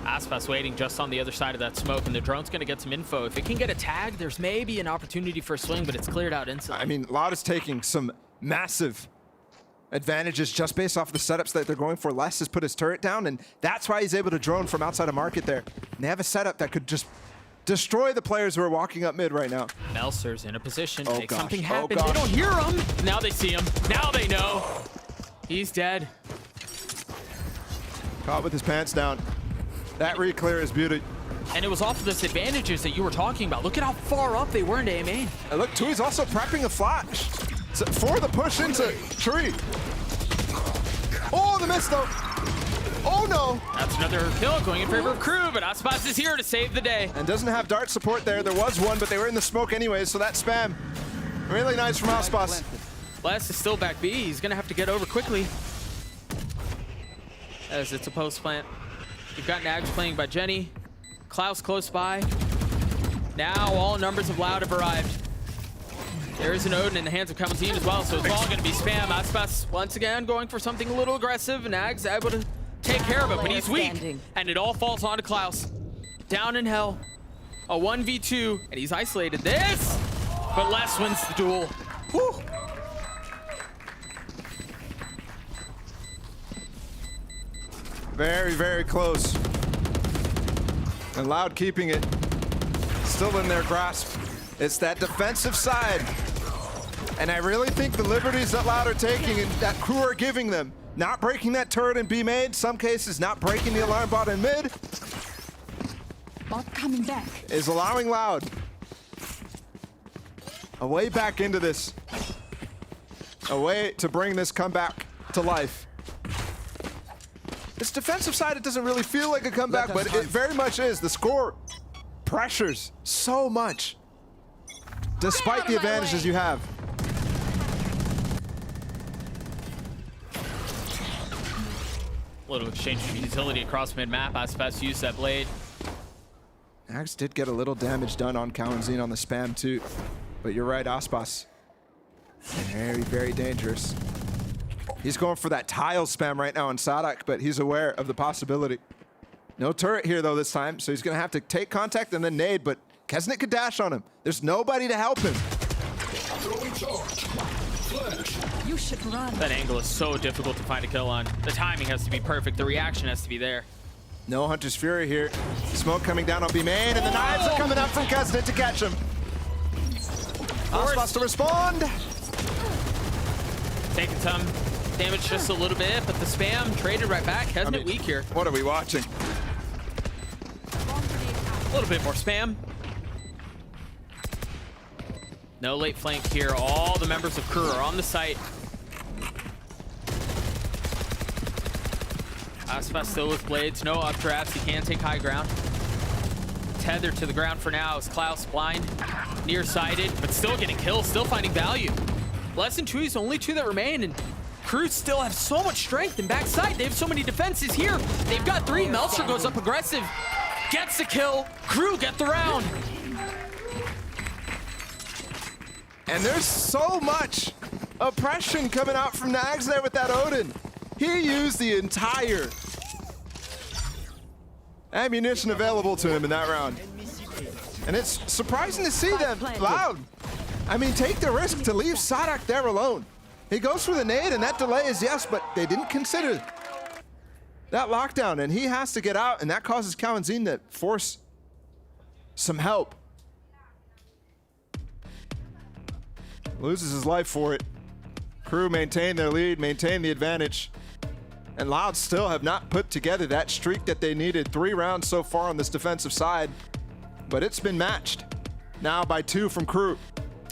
Aspas waiting just on the other side of that smoke, and the drone's going to get some info. If it can get a tag, there's maybe an opportunity for a swing, but it's cleared out instantly. I mean, Loud is taking some massive advantages just based off the setups that they're going for. Les has put his turret down, and that's why he's able to drone from outside of market there. And they have a setup that could just destroy the players who are walking up mid right now. Melzer's in a position to Oh, make gosh. something Oh, happen. gosh. They don't hear him. Now they see him. Now they know. He's dead. Caught with his pants down. That re-clear is beauty. And it was off of those advantages that you were talking about. Look at how far up they were into AMA. And look, Tui's also prepping a flash for the push into Tree. Oh, the miss though. Oh no. That's another kill going in favor of Crew, but Aspas is here to save the day. And doesn't have dart support there. There was one, but they were in the smoke anyways, so that spam. Really nice from Aspas. Les is still back B. He's gonna have to get over quickly. As it's a post plant. You've got Nags playing by Jenny. Klaus close by. Now all numbers of Loud have arrived. There is an Odin in the hands of Kamalzine as well, so it's all gonna be spam. Aspas once again going for something a little aggressive. Nags able to take care of it, but he's weak. And it all falls onto Klaus. Down in hell. A 1v2, and he's isolated this, but Les wins the duel. Whew. Very, very close. And Loud keeping it still in their grasp. It's that defensive side. And I really think the liberties that Loud are taking and that Crew are giving them, not breaking that turret in B mid, some cases not breaking the alarm bot in mid, Bot coming back. is allowing Loud a way back into this. A way to bring this comeback to life. This defensive side, it doesn't really feel like a comeback, but it very much is. The score pressures so much, despite the advantages you have. Little exchange of utility across mid-map. Aspas used that blade. Axe did get a little damage done on Kalanzine on the spam too. But you're right, Aspas. Very, very dangerous. He's going for that tile spam right now on Sadek, but he's aware of the possibility. No turret here though this time, so he's gonna have to take contact and then nade, but Kesnick could dash on him. There's nobody to help him. Throwing charge. Flash. You should run. That angle is so difficult to find a kill on. The timing has to be perfect. The reaction has to be there. No Hunter's Fury here. Smoke coming down on B main, and the knives are coming up from Kesnick to catch him. Aspas to respond. Taking some damage just a little bit, but the spam traded right back. Hasn't it weak here? What are we watching? A little bit more spam. No late flank here. All the members of crew are on the site. Aspas still with blades, no updrafts. He can take high ground. Tethered to the ground for now is Klaus blind, nearsighted, but still getting kills, still finding value. Less than 2 is the only 2 that remain, and crew still have so much strength in backside. They have so many defenses here. They've got 3. Meltzer goes up aggressive, gets the kill. Crew get the round. And there's so much oppression coming out from Nags there with that Odin. He used the entire ammunition available to him in that round. And it's surprising to see them Loud. I mean, take the risk to leave Sadak there alone. He goes for the nade, and that delay is yes, but they didn't consider that lockdown, and he has to get out, and that causes Kawanzin to force some help. Loses his life for it. Crew maintain their lead, maintain the advantage. And Loud still have not put together that streak that they needed. 3 rounds so far on this defensive side, but it's been matched now by 2 from Crew.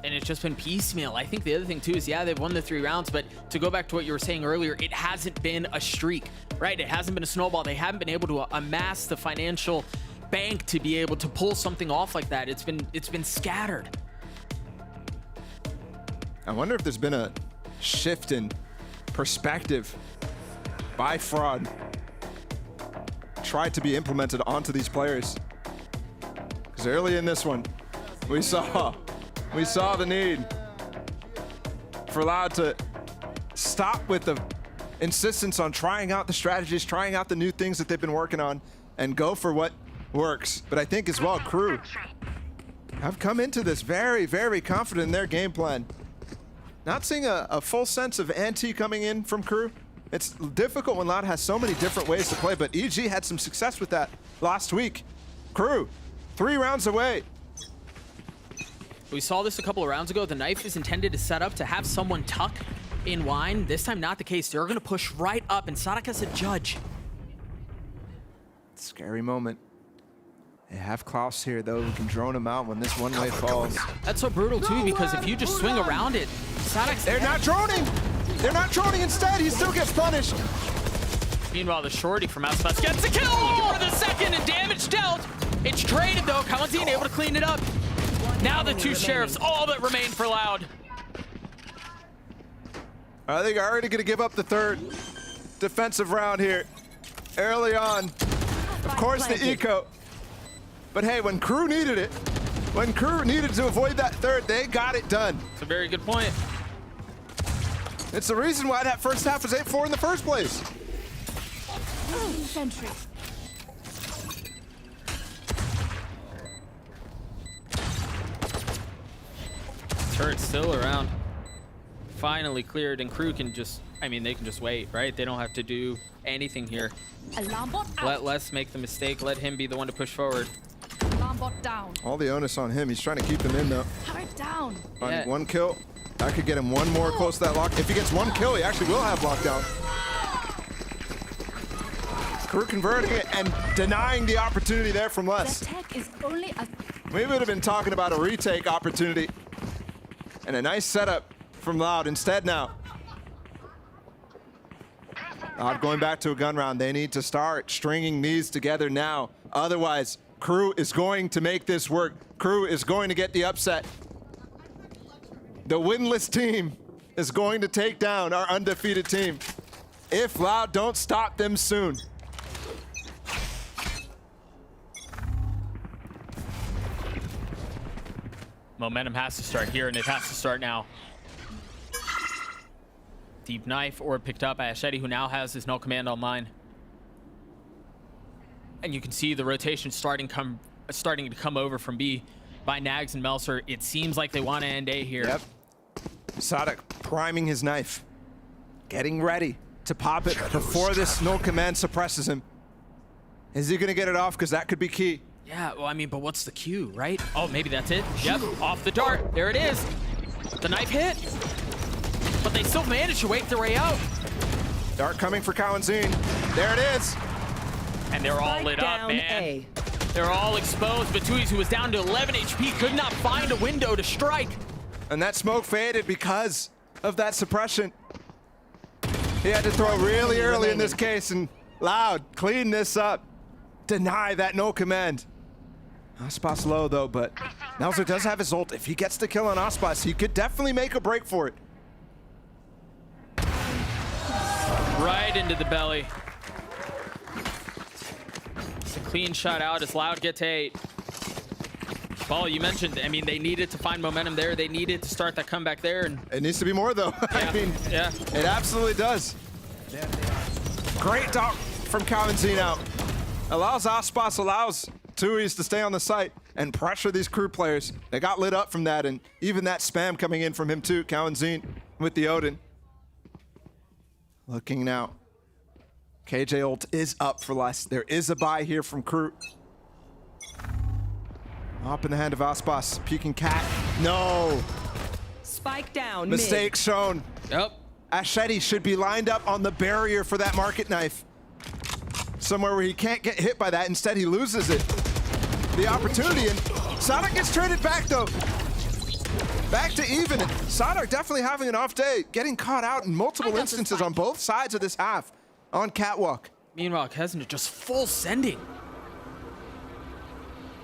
And it's just been piecemeal. I think the other thing too is, yeah, they've won the 3 rounds, but to go back to what you were saying earlier, it hasn't been a streak, right? It hasn't been a snowball. They haven't been able to amass the financial bank to be able to pull something off like that. It's been scattered. I wonder if there's been a shift in perspective by Fraud tried to be implemented onto these players. Because early in this one, we saw the need for Loud to stop with the insistence on trying out the strategies, trying out the new things that they've been working on, and go for what works. But I think as well, Crew have come into this very, very confident in their game plan. Not seeing a full sense of ante coming in from Crew. It's difficult when Loud has so many different ways to play, but EG had some success with that last week. Crew, 3 rounds away. We saw this a couple of rounds ago. The knife is intended to set up to have someone tuck in wine. This time, not the case. They're going to push right up, and Sadak has a judge. Scary moment. They have Klaus here, though, who can drone him out when this one-way falls. That's so brutal, too, because if you just swing around it, Sadak's They're not droning! They're not droning instead! He still gets punished! Meanwhile, the shorty from Aspas gets the kill for the second, and damage dealt. It's traded, though. Kawanzin able to clean it up. Now the 2 sheriffs, all that remain for Loud. I think already going to give up the 3rd defensive round here early on. Of course, the eco. But hey, when Crew needed it, when Crew needed to avoid that 3rd, they got it done. It's a very good point. It's the reason why that first half was 8-4 in the first place. Sentry. Turret's still around. Finally cleared, and Crew can just, I mean, they can just wait, right? They don't have to do anything here. Alarm bot out. Let Les make the mistake. Let him be the one to push forward. Alarm bot down. All the onus on him. He's trying to keep them in, though. Turret down. Yeah. 1 kill. That could get him 1 more close to that lock. If he gets 1 kill, he actually will have lockdown. Crew converting it and denying the opportunity there from Les. The tech is only a We would have been talking about a retake opportunity and a nice setup from Loud. Instead now, Loud going back to a gun round. They need to start stringing these together now. Otherwise, Crew is going to make this work. Crew is going to get the upset. The winless team is going to take down our undefeated team if Loud don't stop them soon. Momentum has to start here, and it has to start now. Deep knife, or picked up by Ashedi, who now has his null command online. And you can see the rotation starting to come over from B by Nags and Meltzer. It seems like they want to end A here. Yep. Sadak priming his knife, getting ready to pop it before this null command suppresses him. Is he gonna get it off? Because that could be key. Yeah, well, I mean, but what's the cue, right? Oh, maybe that's it. Yep, off the dart. There it is. The knife hit, but they still managed to wake their way out. Dart coming for Kawanzin. There it is. And they're all Spike lit up, down man. A. They're all exposed, but Tui's, who was down to 11 HP, could not find a window to strike. And that smoke faded because of that suppression. He had to throw really early in this case, and Loud, clean this up. Deny that no command. Aspas low though, but Melzer does have his ult. If he gets the kill on Aspas, he could definitely make a break for it. Right into the belly. It's a clean shot out as Loud gets 8. Paul, you mentioned, I mean, they needed to find momentum there. They needed to start that comeback there. And it needs to be more though. Yeah, I mean, yeah, it absolutely does. Great dog from Calvin out. Allows Aspas, allows Tui's to stay on the site and pressure these crew players. They got lit up from that, and even that spam coming in from him too. Calvin with the Odin. Looking now. KJ ult is up for less. There is a buy here from crew. Up in the hand of Aspas, peeking cat. No. Spike down. Mistake shown. Yep. Ascent should be lined up on the barrier for that market knife. Somewhere where he can't get hit by that. Instead, he loses it. The opportunity, and Sonic gets traded back though. Back to even. And Sonic definitely having an off day, getting caught out in multiple instances on both sides of this half on Catwalk. Meanwhile, Kesna just full sending.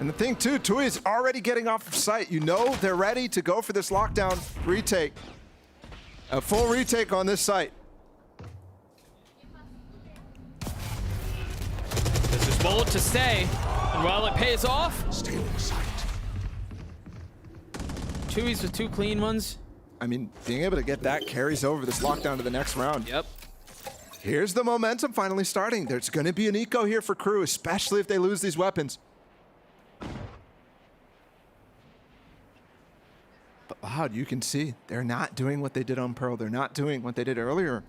And the thing too, Tui is already getting off of site. You know they're ready to go for this lockdown retake. A full retake on this site. This is bold to stay, and while it pays off, Stealing sight. Tui's with 2 clean ones. I mean, being able to get that carries over this lockdown to the next round. Yep. Here's the momentum finally starting. There's going to be an eco here for crew, especially if they lose these weapons. But Loud, you can see they're not doing what they did on Pearl. They're not doing what they did earlier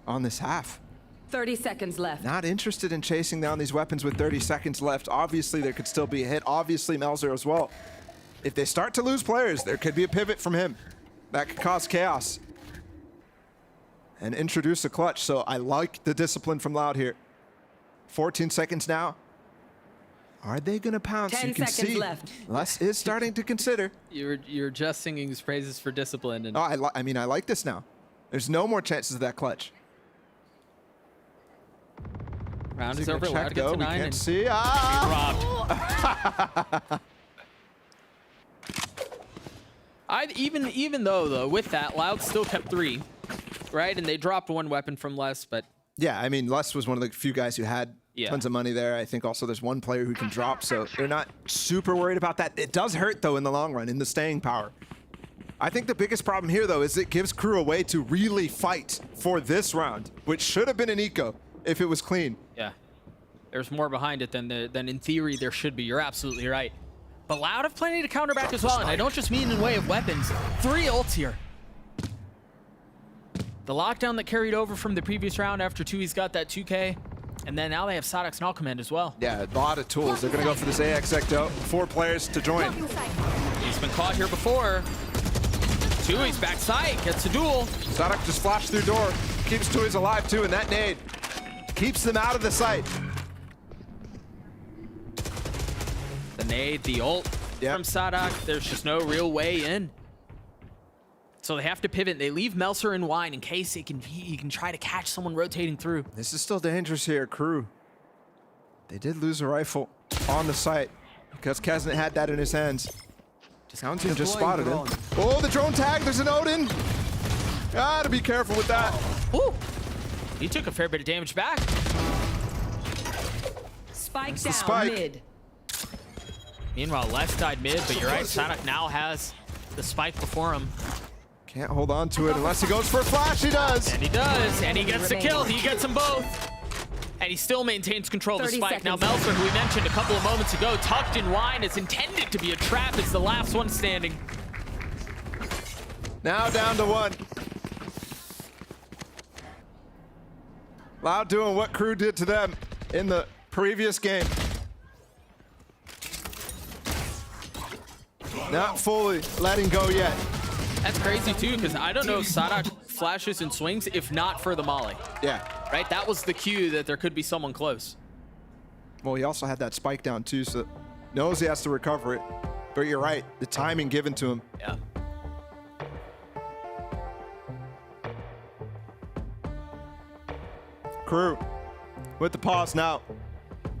on this half. 30 seconds left. Not interested in chasing down these weapons with 30 seconds left. Obviously, there could still be a hit. Obviously, Melzer as well. If they start to lose players, there could be a pivot from him. That could cause chaos and introduce a clutch. So I like the discipline from Loud here. 14 seconds now. Are they going to pounce? 10 you can seconds see left. Les is starting to consider. You're just singing his praises for discipline. And Oh, I mean, I like this now. There's no more chances of that clutch. round is Secret over. check, Loud gets though. a We 9. can't And see. robbed. Even though with that, Loud still kept 3, right? And they dropped 1 weapon from Les, but Yeah, I mean, Les was one of the few guys who had tons of money there. I think also there's one player who can drop, so they're not super worried about that. It does hurt, though, in the long run, in the staying power. I think the biggest problem here, though, is it gives crew a way to really fight for this round, which should have been an eco if it was clean. yeah, there's more behind it than in theory there should be. You're absolutely right. But Loud have plenty to counter back as well, and I don't just mean in way of weapons. 3 ults here. The lockdown that carried over from the previous round after Tui's got that 2K, and then now they have Sadok's Null Command as well. Yeah, a lot of tools. They're going to go for this AX Ecto. 4 players to join. He's been caught here before. Tui's backside, gets a duel. Sadok just flashed through door. Keeps Tui's alive, too, and that nade keeps them out of the site. The nade, the ult from Sadok. There's just no real way in. So they have to pivot. They leave Melzer in wine in case he can try to catch someone rotating through. This is still dangerous here, crew. They did lose a rifle on the site because Kesnet had that in his hands. Counting just spotted him. Oh, the drone tag. There's an Odin. Gotta be careful with that. Ooh, he took a fair bit of damage back. Spike the down spike. mid. Meanwhile, Les died mid, but you're right. Sadok now has the spike before him. Can't hold on to it unless he goes for a flash. He does. And he does, and he gets the kill. He gets them both. And he still maintains control of the 30 spike. Now, seconds. Melzer, who we mentioned a couple of moments ago, tucked in wine, is intended to be a trap. It's the last one standing. Now down to 1. Loud doing what crew did to them in the previous game. Not fully letting go yet. That's crazy, too, because I don't know if Sadok flashes and swings if not for the molly. Yeah. Right? That was the cue that there could be someone close. Well, he also had that spike down too, so knows he has to recover it. But you're right, the timing given to him. Yeah. KRU with the pause now.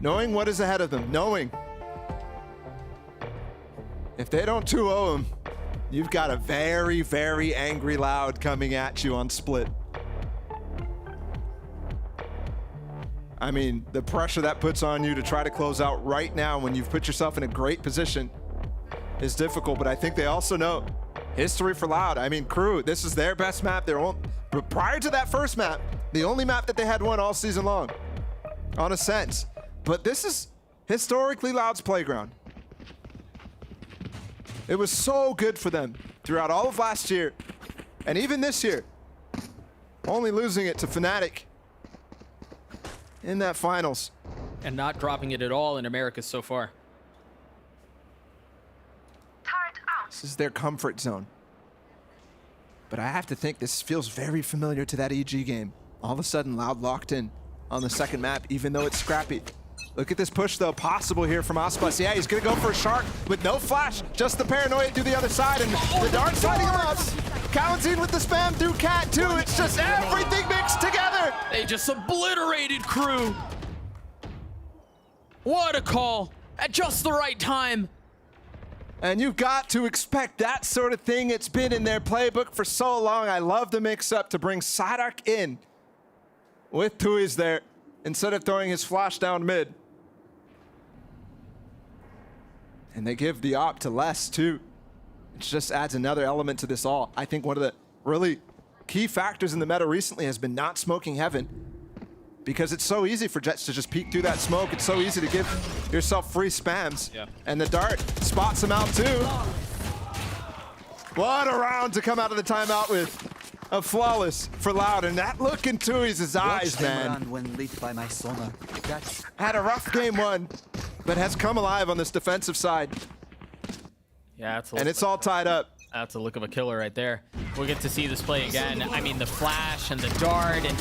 Knowing what is ahead of them, knowing if they don't 2-0 him, you've got a very, very angry Loud coming at you on split. I mean, the pressure that puts on you to try to close out right now when you've put yourself in a great position is difficult, but I think they also know history for Loud. I mean, KRU, this is their best map. But prior to that first map, the only map that they had won all season long on Ascent. But this is historically Loud's playground. It was so good for them throughout all of last year and even this year, only losing it to Fnatic in that finals. And not dropping it at all in Americas so far. This is their comfort zone. But I have to think this feels very familiar to that EG game. All of a sudden, Loud locked in on the second map, even though it's scrappy. Look at this push, though, possible here from Aspas. Yeah, he's going to go for a shark with no flash, just the paranoia through the other side, and the dart sliding him up. Kalentin with the spam through Cat, too. It's just everything mixed together. They just obliterated KRU. What a call at just the right time. And you've got to expect that sort of thing. It's been in their playbook for so long. I love the mix-up to bring Sadak in with Tui's there instead of throwing his flash down mid. And they give the op to Les, too. It just adds another element to this all. I think one of the really key factors in the meta recently has been not smoking Heaven, because it's so easy for Jets to just peek through that smoke. It's so easy to give yourself free spams. Yeah. And the dart spots him out, too. What a round to come out of the timeout with. A flawless for Loud, and that look in Tui's eyes, man. When lit by my sonar. That's Had a rough game one, but has come alive on this defensive side. Yeah, And it's all tied up. That's a look of a killer right there. We'll get to see this play again. I mean, the flash and the dart, and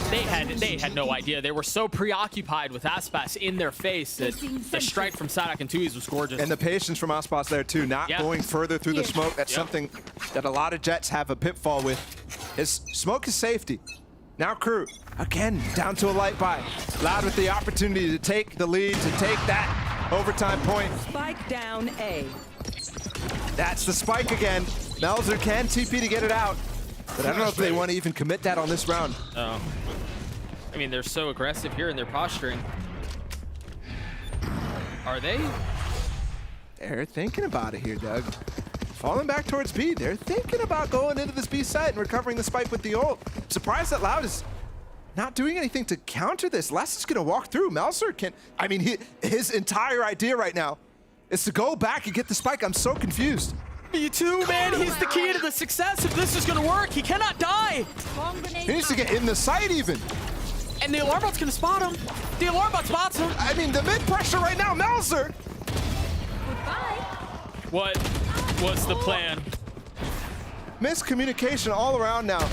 they had no idea. They were so preoccupied with Aspas in their face that the strike from Sadak and Tui's was gorgeous. And the patience from Aspas there too, not going further through the smoke. That's something that a lot of Jets have a pitfall with. His smoke is safety. Now KRU, again, down to a light buy. Loud with the opportunity to take the lead, to take that overtime point. Spike down A. That's the spike again. Melzer can TP to get it out, but I don't know if they want to even commit that on this round. Oh. I mean, they're so aggressive here in their posturing. Are they? They're thinking about it here, Doug. Falling back towards B. They're thinking about going into this B site and recovering the spike with the ult. Surprised that Loud is not doing anything to counter this. Les is going to walk through. Melzer can... I mean, his entire idea right now is to go back and get the spike. I'm so confused. Me too, man. He's the key to the success if this is going to work. He cannot die. He needs to get in the site even. And the alarm bot's going to spot him. The alarm bot spots him. I mean, the mid pressure right now, Melzer. What was the plan? Miscommunication all around now.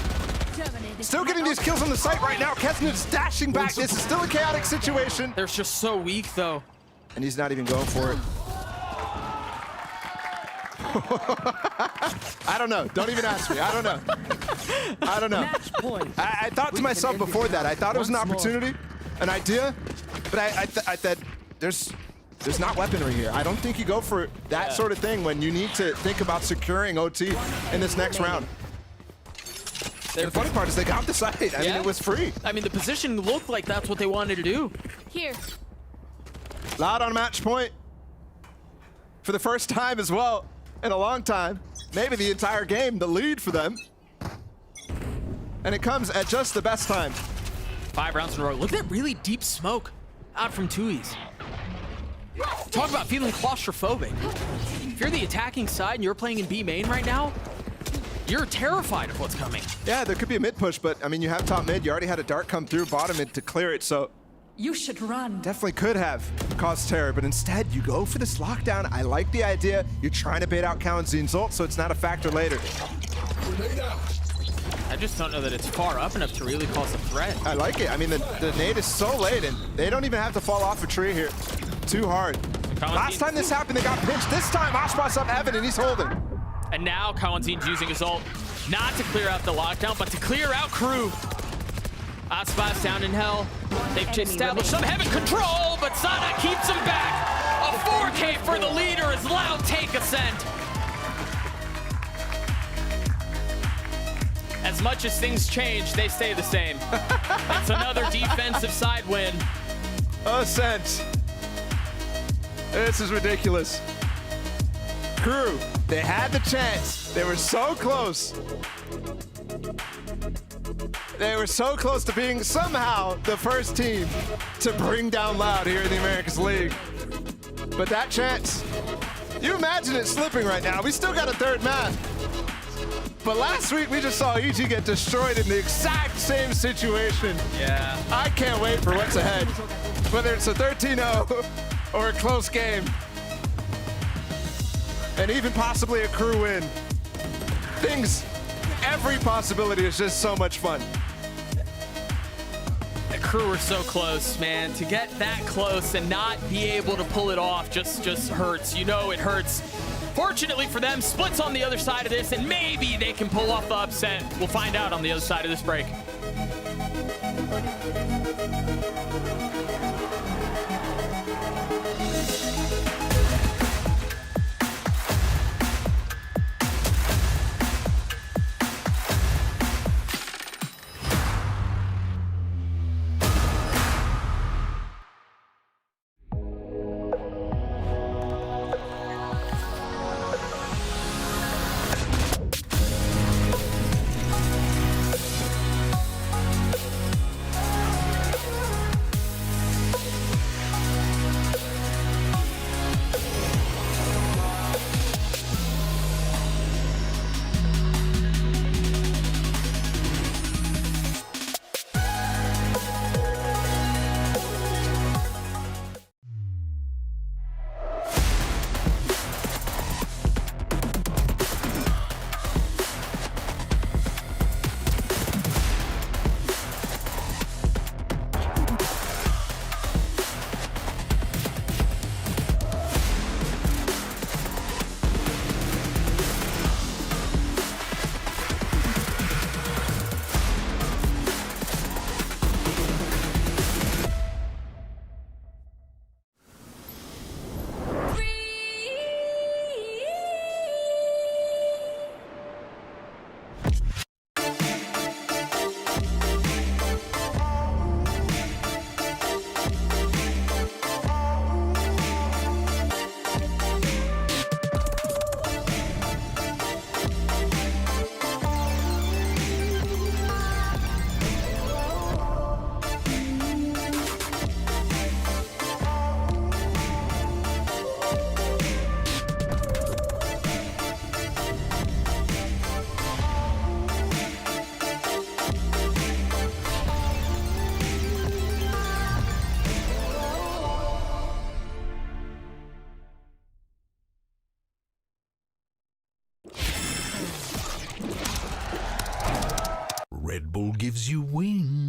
Still getting these kills on the site right now. Kesnit's dashing back. This is still a chaotic situation. They're just so weak, though. And he's not even going for it. I don't know. Don't even ask me. I don't know. I don't know. Match point. I thought to myself before that, I thought it was an opportunity, an idea, but I thought there's not weaponry here. I don't think you go for that sort of thing when you need to think about securing OT in this next round. The funny part is they got the site. I mean, it was free. I mean, the position looked like that's what they wanted to do. Here. Loud on match point for the first time as well in a long time. Maybe the entire game, the lead for them. And it comes at just the best time. 5 rounds in a row. Look at that really deep smoke out from Tui's. Talk about feeling claustrophobic. If you're the attacking side and you're playing in B main right now, you're terrified of what's coming. Yeah, there could be a mid push, but I mean, you have top mid. You already had a dart come through bottom mid to clear it, so You should run. definitely could have caused terror, but instead you go for this lockdown. I like the idea. You're trying to bait out Kalenzin's ult, so it's not a factor later. Grenade out. I just don't know that it's far up enough to really cause a threat. I like it. I mean, the nade is so late, and they don't even have to fall off a tree here too hard. Last time this happened, they got pinched. This time, Oshboss up Evan, and he's holding. And now Kawanzin's using his ult not to clear out the lockdown, but to clear out KRU. Aspas down in hell. They've just established some heaven control, but Sana keeps him back. A 4K for the leader as Loud take Ascent. As much as things change, they stay the same. It's another defensive side win. Ascent. This is ridiculous. KRU, they had the chance. They were so close. They were so close to being somehow the first team to bring down Loud here in the Americas League. But that chance, you imagine it slipping right now. We still got a third map. But last week we just saw EG get destroyed in the exact same situation. Yeah. I can't wait for what's ahead. Whether it's a 13-0 or a close game. And even possibly a KRU win. Every possibility is just so much fun. The KRU were so close, man. To get that close and not be able to pull it off just hurts. You know it hurts. Fortunately for them, Split's on the other side of this, and maybe they can pull off the upset. We'll find out on the other side of this break. Red Bull gives you wings.